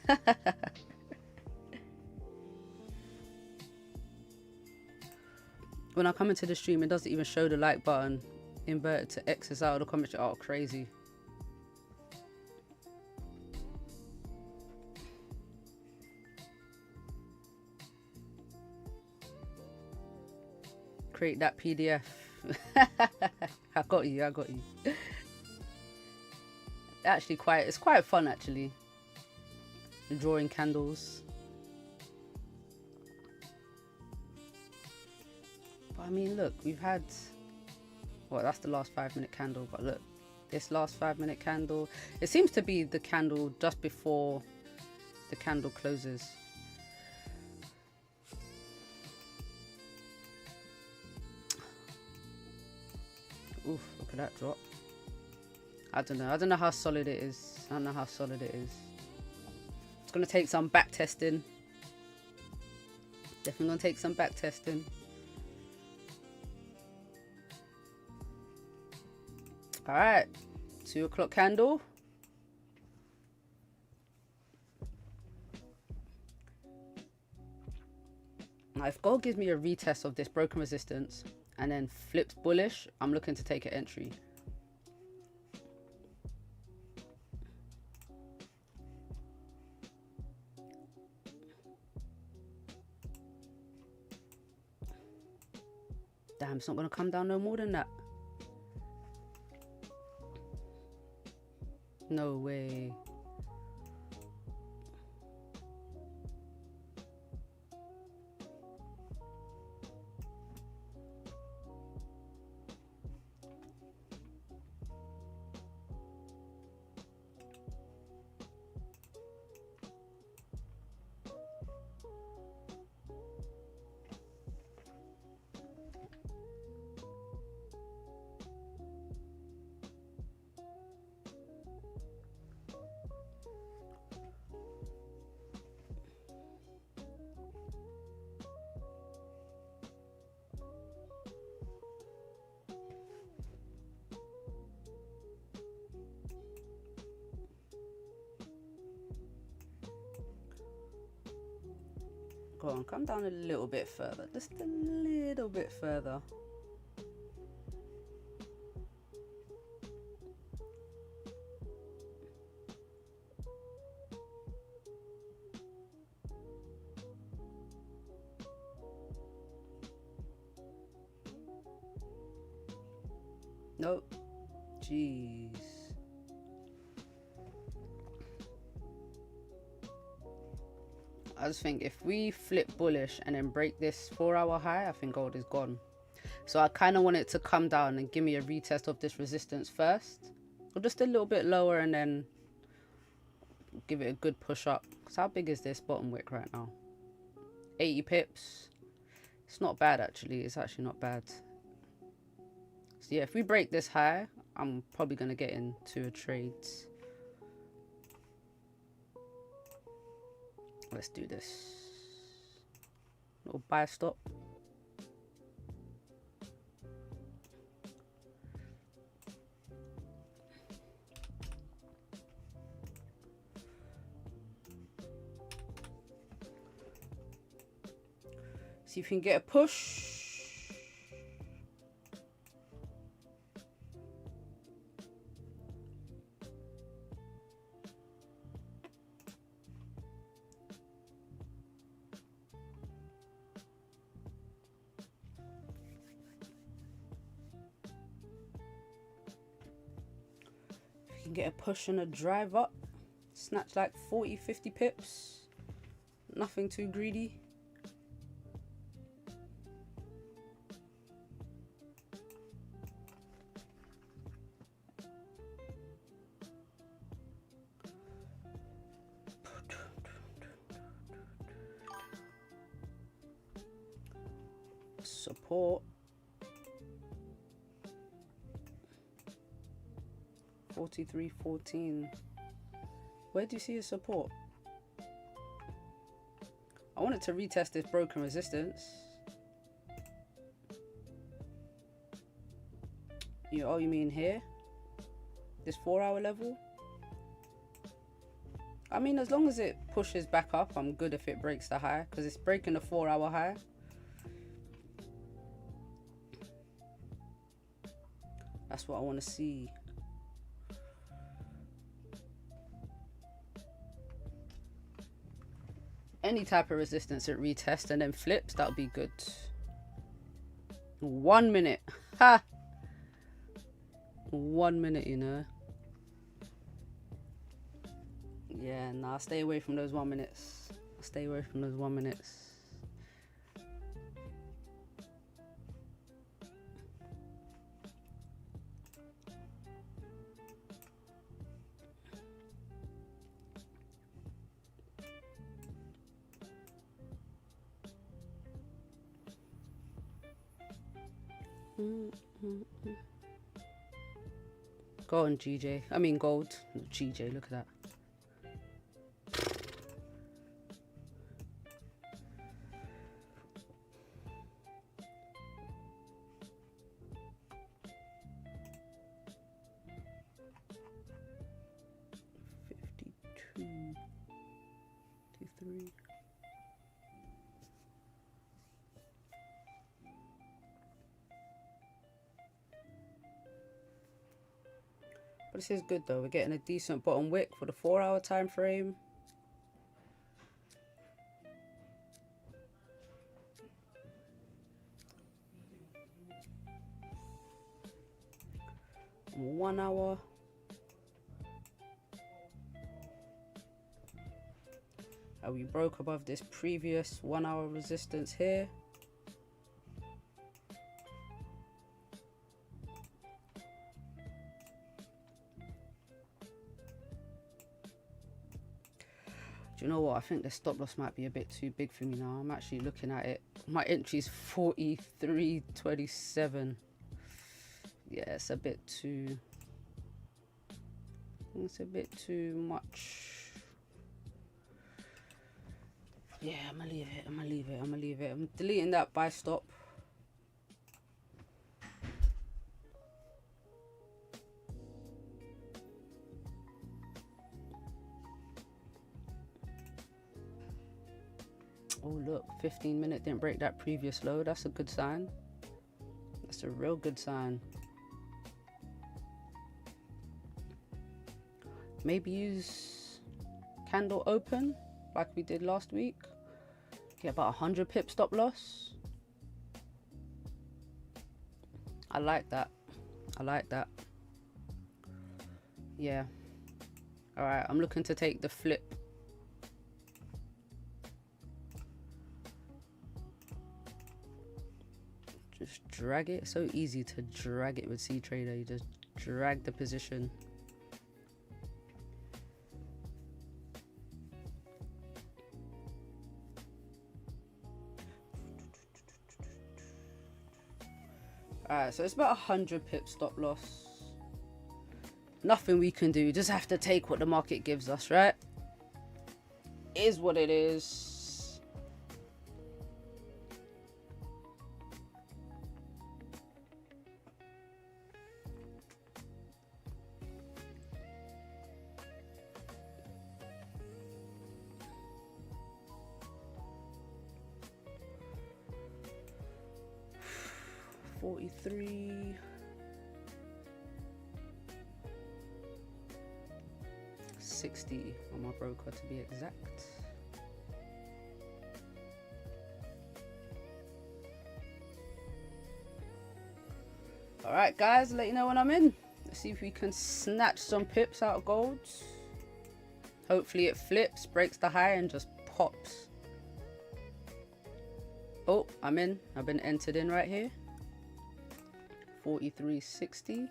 When I come into the stream, it doesn't even show the like button. Invert it to X's out of the comment. Oh, crazy. Create that PDF. I got you, I got you. Actually it's quite fun actually. Drawing candles. But I mean, look, we've had, well, that's the last 5-minute candle, but look, this last 5-minute candle, it seems to be the candle just before the candle closes. Oof, look at that drop. I don't know how solid it is. I don't know how solid it is. It's gonna take some back testing. Definitely gonna take some back testing. All right, 2 o'clock candle. Now, if gold gives me a retest of this broken resistance and then flips bullish, I'm looking to take an entry. Damn, it's not gonna come down no more than that. No way. Go on, come down a little bit further. Just a little bit further. Nope. Jeez. I just think if we flip bullish and then break this 4-hour high, I think gold is gone. So I kind of want it to come down and give me a retest of this resistance first, or just a little bit lower, and then give it a good push up. Because how big is this bottom wick right now? 80 pips. It's not bad actually. It's actually not bad. So yeah, if we break this high, I'm probably going to get into a trade. Let's do this. Little buy stop. See if you can get a push. If you can get a push and a drive up, snatch like 40-50 pips. Nothing too greedy. Support 43.14. Where do you see a support? I wanted to retest this broken resistance. Oh, you mean here? This 4-hour level? I mean, as long as it pushes back up, I'm good if it breaks the high, because it's breaking the 4-hour high. That's what I want to see. Any type of resistance it retests and then flips, that'll be good. 1 minute. Ha! 1 minute, you know. Yeah, nah, stay away from those 1 minutes. Stay away from those 1 minutes. Go on, GJ. I mean, gold. GJ, look at that. This is good though. We're getting a decent bottom wick for the 4-hour time frame. And 1 hour. And we broke above this previous 1-hour resistance here. Do you know what? I think the stop loss might be a bit too big for me now. I'm actually looking at it. My entry's 43.27. Yeah, it's a bit too... It's a bit too much. Yeah, I'm gonna leave it. I'm gonna leave it. I'm gonna leave it. I'm deleting that buy stop. Oh look, 15 minute didn't break that previous low. That's a good sign. That's a real good sign. Maybe use candle open like we did last week. Get about 100 pip stop loss. I like that. I like that. Yeah. All right, I'm looking to take the flip. Just drag it. So easy to drag it with C Trader. You just drag the position. Alright, so it's about 100 pip stop loss. Nothing we can do, just have to take what the market gives us, right? Is what it is. $43. 60 on my broker to be exact. Alright guys, let you know when I'm in. Let's see if we can snatch some pips out of gold. Hopefully it flips, breaks the high and just pops. Oh, I'm in. I've been entered in right here. 43.60.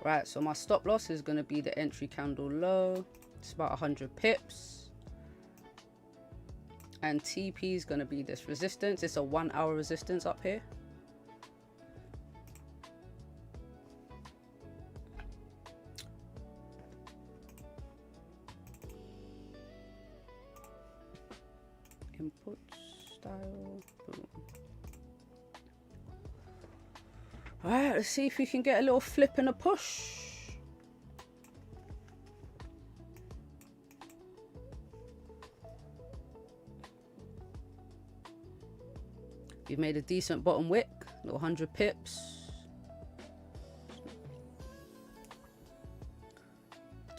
Right, so my stop loss is going to be the entry candle low. It's about 100 pips. And TP is going to be this resistance. It's a 1 hour resistance up here. Input style. Boom. Alright, let's see if we can get a little flip and a push. We've made a decent bottom wick, little 100 pips.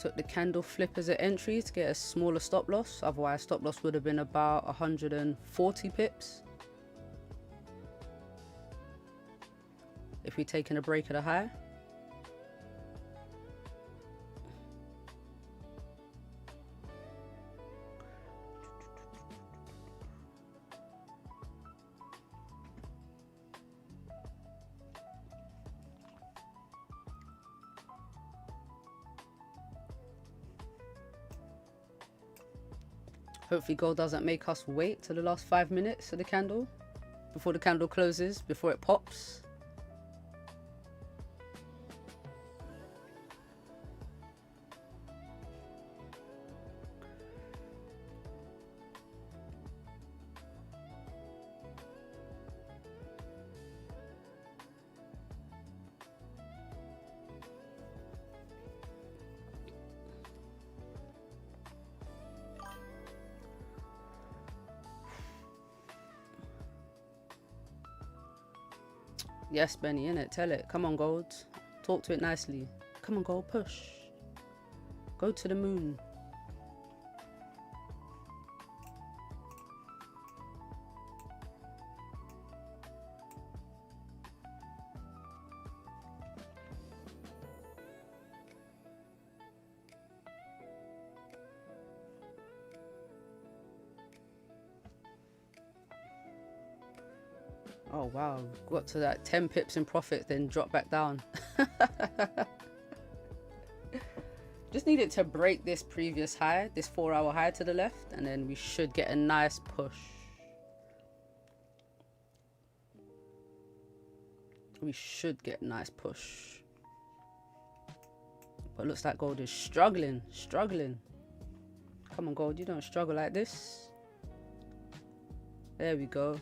Took the candle flip as an entry to get a smaller stop loss. Otherwise, stop loss would have been about 140 pips. If we'd taken a break at a high. Hopefully gold doesn't make us wait till the last 5 minutes of the candle. Before the candle closes, before it pops. Yes, Benny, innit? Tell it. Come on, gold. Talk to it nicely. Come on, gold. Push. Go to the moon. Oh wow, got to that 10 pips in profit, then drop back down. Just need it to break this previous high, this 4 hour high to the left, and then we should get a nice push. We should get a nice push. But it looks like gold is struggling. Come on, gold, you don't struggle like this. There we go.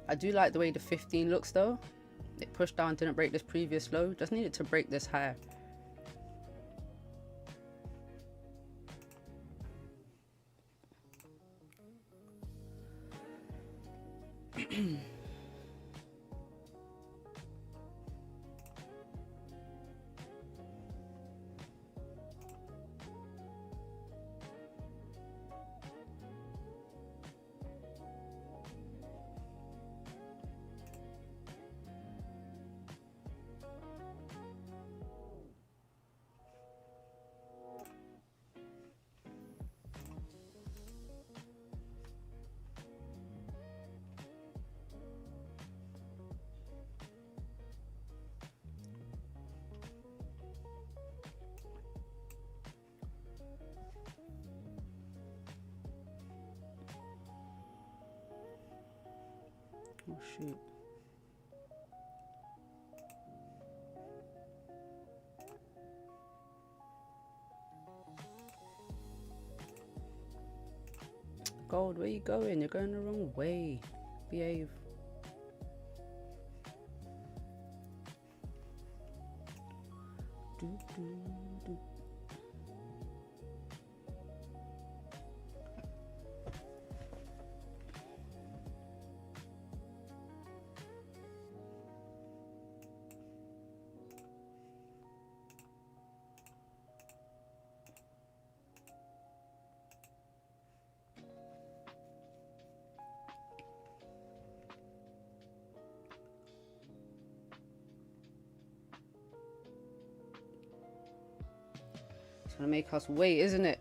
I do like the way the 15 looks though. It pushed down, didn't break this previous low. Just needed to break this high. Oh shoot. Gold, where you going? You're going the wrong way. Behave. Do, do, do. It's gonna make us wait, isn't it?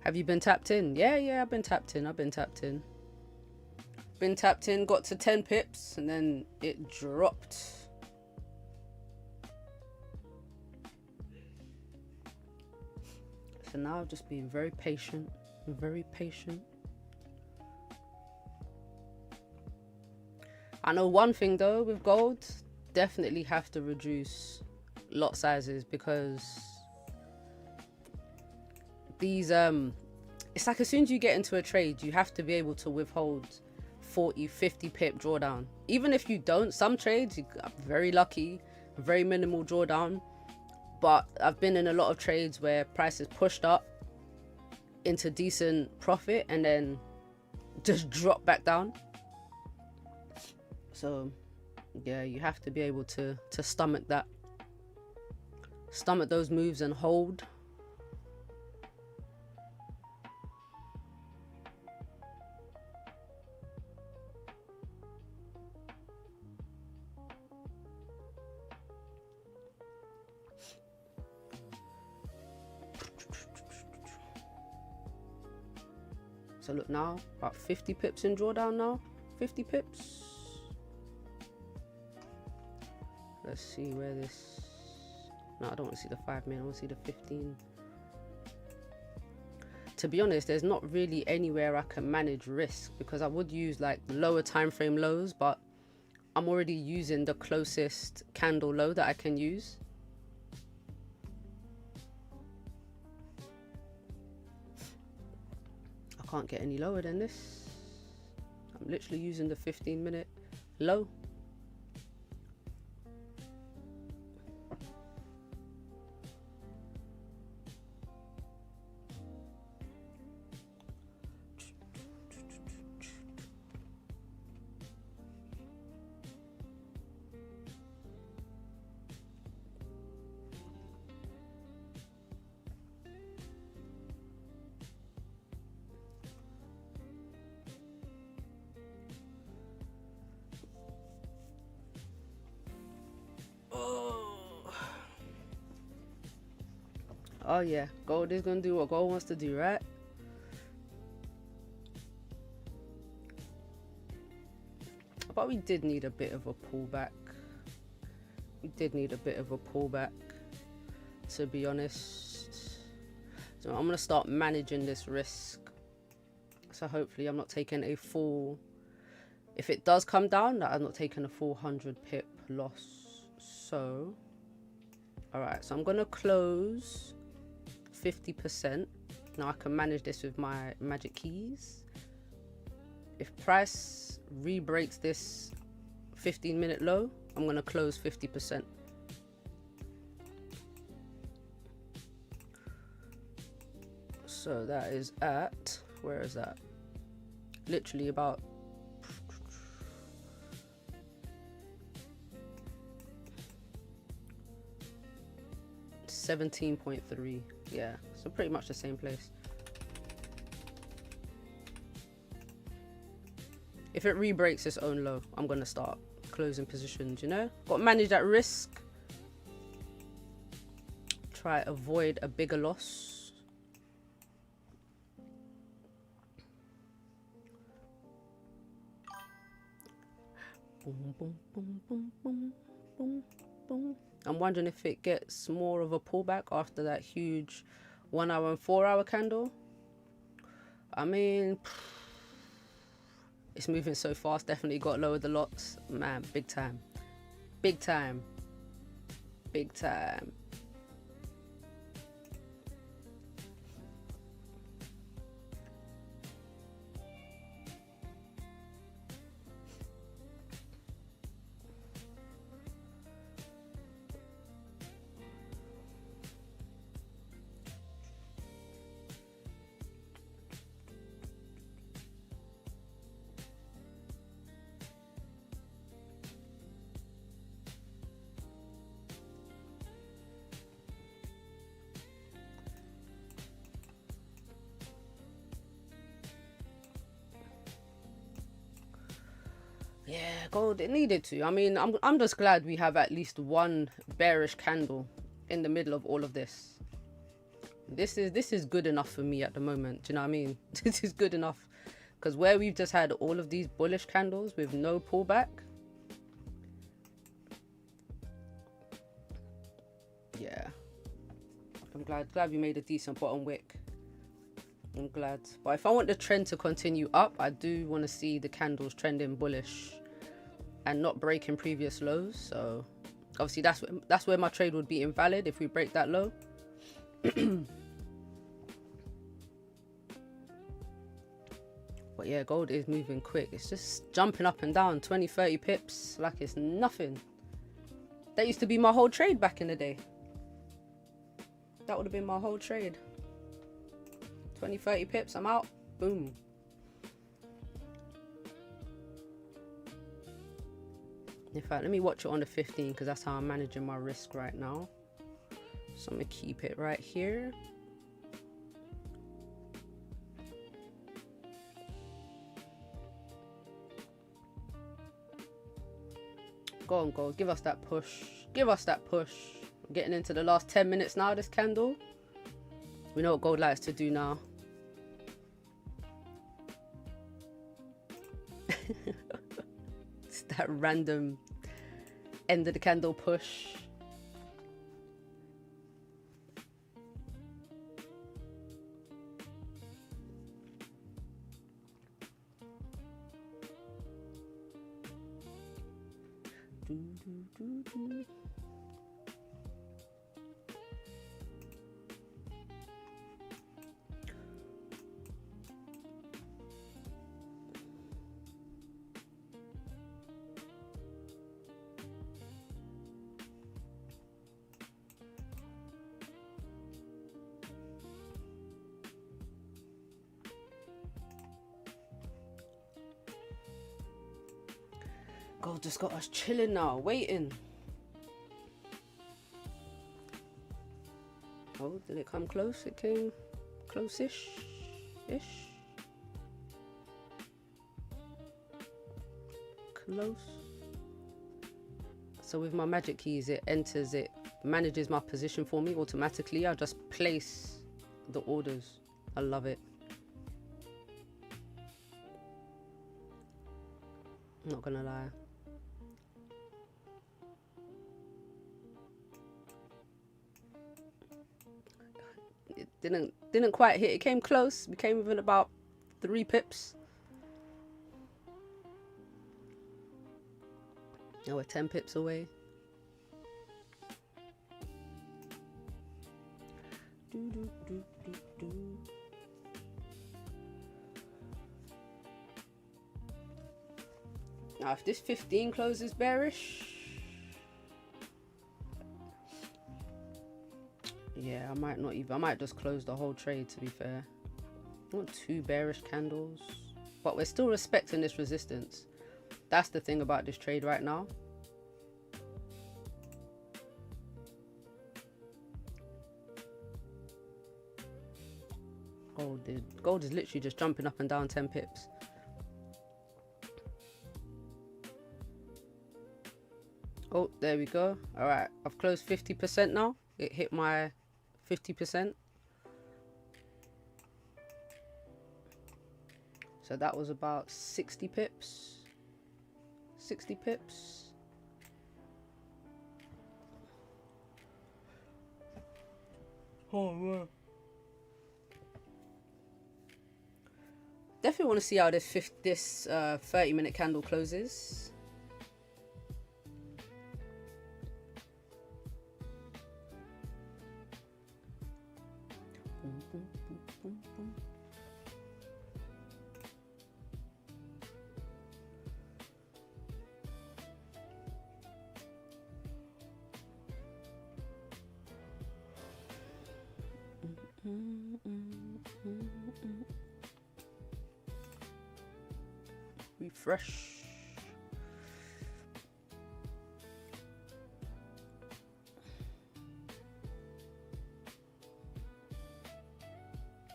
Have you been tapped in? Yeah, I've been tapped in. Been tapped in, got to 10 pips, and then it dropped. So now just being very patient, I know one thing though with gold, definitely have to reduce lot sizes, because these it's like as soon as you get into a trade, you have to be able to withhold 40-50 pip drawdown. Even if you don't, some trades you are very lucky, very minimal drawdown. But I've been in a lot of trades where prices pushed up into decent profit and then just drop back down. So yeah, you have to be able to stomach that, stomach those moves and hold. So look now, about 50 pips in drawdown now. 50 pips. Let's see where this... No, I don't want to see the 5 min, I want to see the 15. To be honest, there's not really anywhere I can manage risk, because I would use like lower time frame lows, but I'm already using the closest candle low that I can use. Can't get any lower than this. I'm literally using the 15-minute low. Oh yeah, gold is gonna do what gold wants to do, right? But we did need a bit of a pullback. To be honest. So I'm gonna start managing this risk. So hopefully I'm not taking a full... If it does come down, I'm not taking a full 100 pip loss. So, alright, so I'm gonna close 50%. Now I can manage this with my magic keys. If price re-breaks this 15-minute low, I'm going to close 50%. So that is at, where is that? Literally about 17.3. Yeah, so pretty much the same place. If it re-breaks its own low, I'm gonna start closing positions, you know? Got to manage that risk. Try avoid a bigger loss. Boom, boom, boom, boom, boom, boom, boom. I'm wondering if it gets more of a pullback after that huge 1 hour and 4 hour candle. I mean, it's moving so fast. Definitely got to lower the lots, man. Big time, big time, big time. Yeah, gold, it needed to. I mean, I'm just glad we have at least one bearish candle in the middle of all of this. This is good enough for me at the moment. Do you know what I mean? This is good enough, because where we've just had all of these bullish candles with no pullback. Yeah, I'm glad we made a decent bottom wick. I'm glad. But if I want the trend to continue up, I do want to see the candles trending bullish and not breaking previous lows. So obviously that's where my trade would be invalid, if we break that low. But yeah, gold is moving quick. It's just jumping up and down 20-30 pips like it's nothing. That used to be my whole trade back in the day. That would have been my whole trade. 20-30 pips, I'm out. Boom. In fact, let me watch it on the 15, because that's how I'm managing my risk right now. So I'm gonna keep it right here. Go on, gold. Give us that push. Give us that push. We're getting into the last 10 minutes now, this candle. We know what gold likes to do now. It's that random end of the candle push. Gold just got us chilling now, waiting. Oh, did it come close? It came close-ish. Close. So with my magic keys, it enters, it manages my position for me automatically. I just place the orders. I love it. I'm not gonna lie. It didn't quite hit. It came close. We came within about 3 pips. Now we're 10 pips away. Now if this 15 closes bearish, yeah, I might just close the whole trade, to be fair. I want 2 bearish candles, but we're still respecting this resistance. That's the thing about this trade right now. Gold is literally just jumping up and down 10 pips. Oh, there we go. All right, I've closed 50% now. It hit my 50%. So that was about 60 pips. 60 pips. Oh man. Definitely want to see how this 30-minute candle closes. Refresh.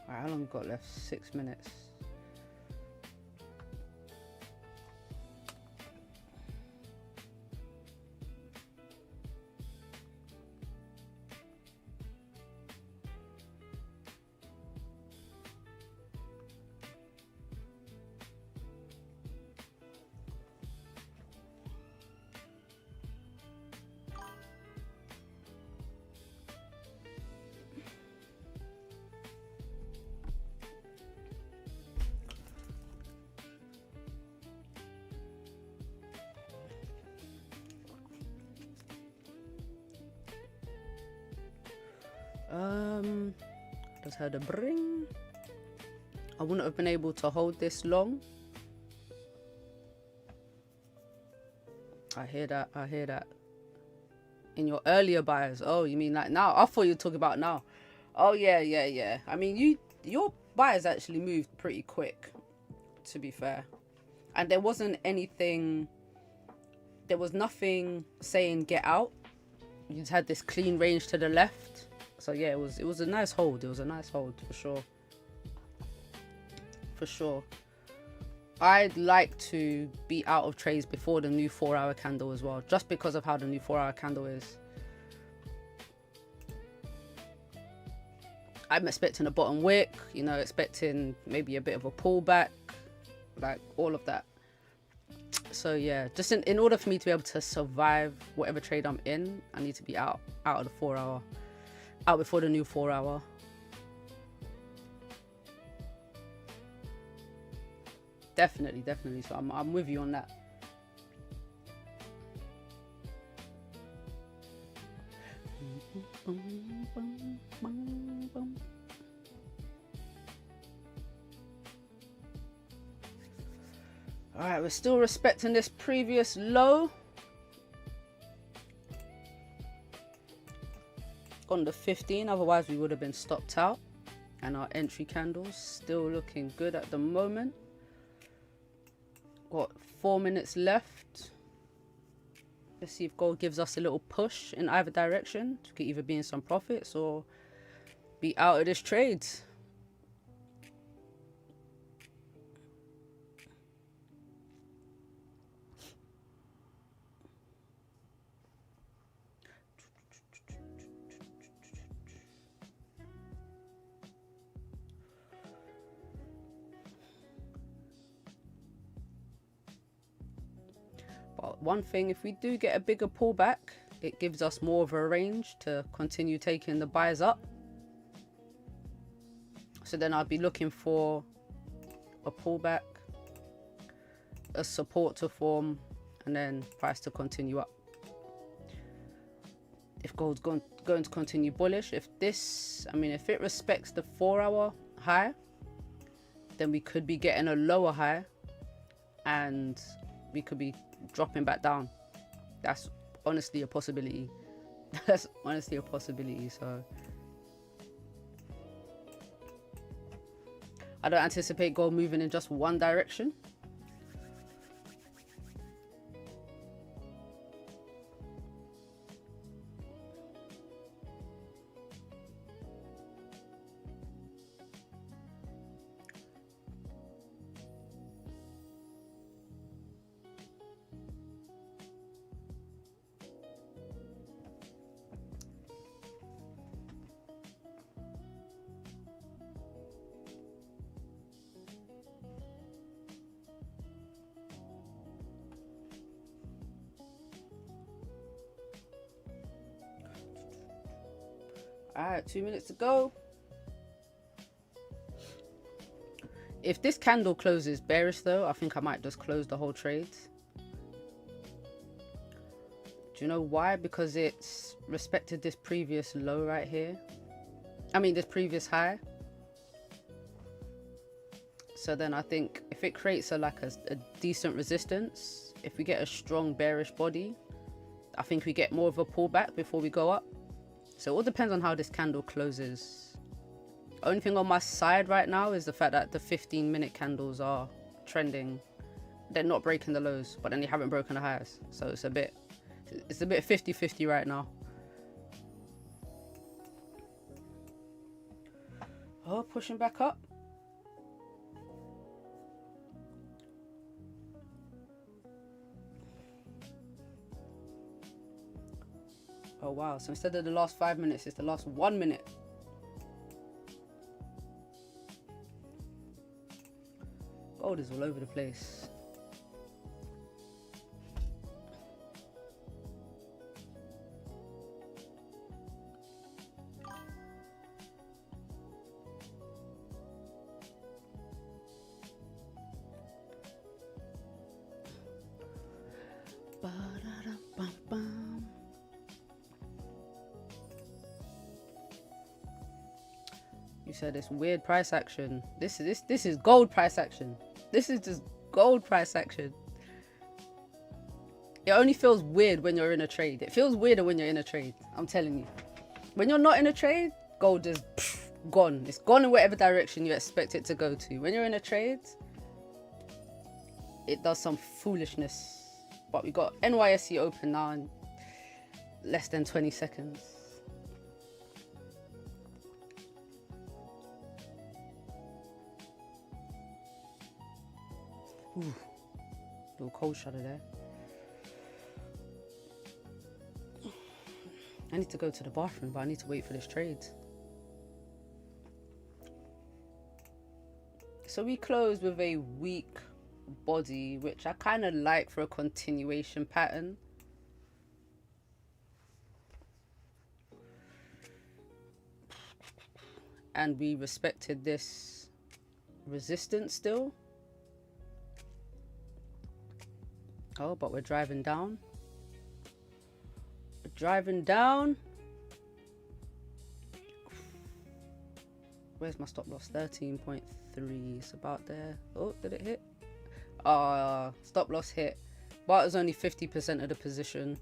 Alright, how long we got left? 6 minutes. Just heard a bring. I wouldn't have been able to hold this long. I hear that. I hear that. In your earlier buys. Oh, you mean like now? I thought you were talking about now. Oh yeah. I mean, your buyers actually moved pretty quick, to be fair. And there wasn't anything. There was nothing saying get out. You just had this clean range to the left. So yeah, it was a nice hold. It was a nice hold for sure. For sure. I'd like to be out of trades before the new 4-hour candle as well, just because of how the new 4-hour candle is. I'm expecting a bottom wick, you know, expecting maybe a bit of a pullback, like all of that. So yeah, just in order for me to be able to survive whatever trade I'm in, I need to be out of the 4-hour, out before the new 4-hour. Definitely. So I'm with you on that. All right, we're still respecting this previous low on the 15. Otherwise, we would have been stopped out. And our entry candles still looking good at the moment. Got 4 minutes left. Let's see if gold gives us a little push in either direction. We could either be in some profits or be out of this trade. But one thing, if we do get a bigger pullback, it gives us more of a range to continue taking the buys up. So then I'd be looking for a pullback, a support to form, and then price to continue up. If gold's going to continue bullish, if it respects the 4-hour high, then we could be getting a lower high and we could be dropping back down. That's honestly a possibility. That's honestly a possibility. So I don't anticipate gold moving in just one direction. All right, 2 minutes to go. If this candle closes bearish though, I think I might just close the whole trade. Do you know why? Because it's respected this previous low right here. I mean, this previous high. So then I think if it creates a decent resistance, if we get a strong bearish body, I think we get more of a pullback before we go up. So it all depends on how this candle closes. Only thing on my side right now is the fact that the 15-minute candles are trending. They're not breaking the lows, but then they haven't broken the highs. So it's a bit 50-50 right now. Oh, pushing back up. Oh wow, so instead of the last 5 minutes, it's the last 1 minute. Gold is all over the place. You said it's weird price action. This is gold price action. This is just gold price action. It only feels weird when you're in a trade. It feels weirder when you're in a trade. I'm telling you. When you're not in a trade, gold is gone. It's gone in whatever direction you expect it to go to. When you're in a trade, it does some foolishness. But we got NYSE open now in less than 20 seconds. Ooh, little cold shudder there. I need to go to the bathroom, but I need to wait for this trade. So we close with a weak body, which I kind of like for a continuation pattern. And we respected this resistance still. Oh, but we're driving down. We're driving down. Where's my stop loss? 13.3. It's about there. Oh, did it hit? Stop loss hit. But it was only 50% of the position.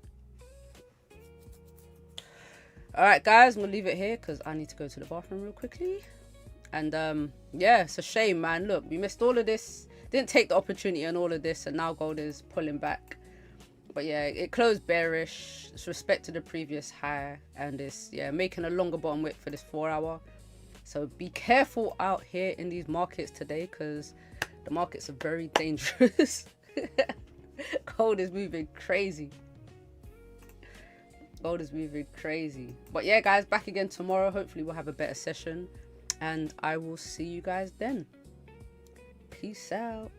Alright, guys, I'm going to leave it here because I need to go to the bathroom real quickly. And, yeah, it's a shame, man. Look, we missed all of this. Didn't take the opportunity on all of this, and now gold is pulling back. But yeah, it closed bearish. It's respected the previous high, and it's making a longer bottom wick for this 4 hour. So be careful out here in these markets today, because the markets are very dangerous. Gold is moving crazy. Gold is moving crazy. But yeah, guys, back again tomorrow. Hopefully we'll have a better session, and I will see you guys then. Peace out.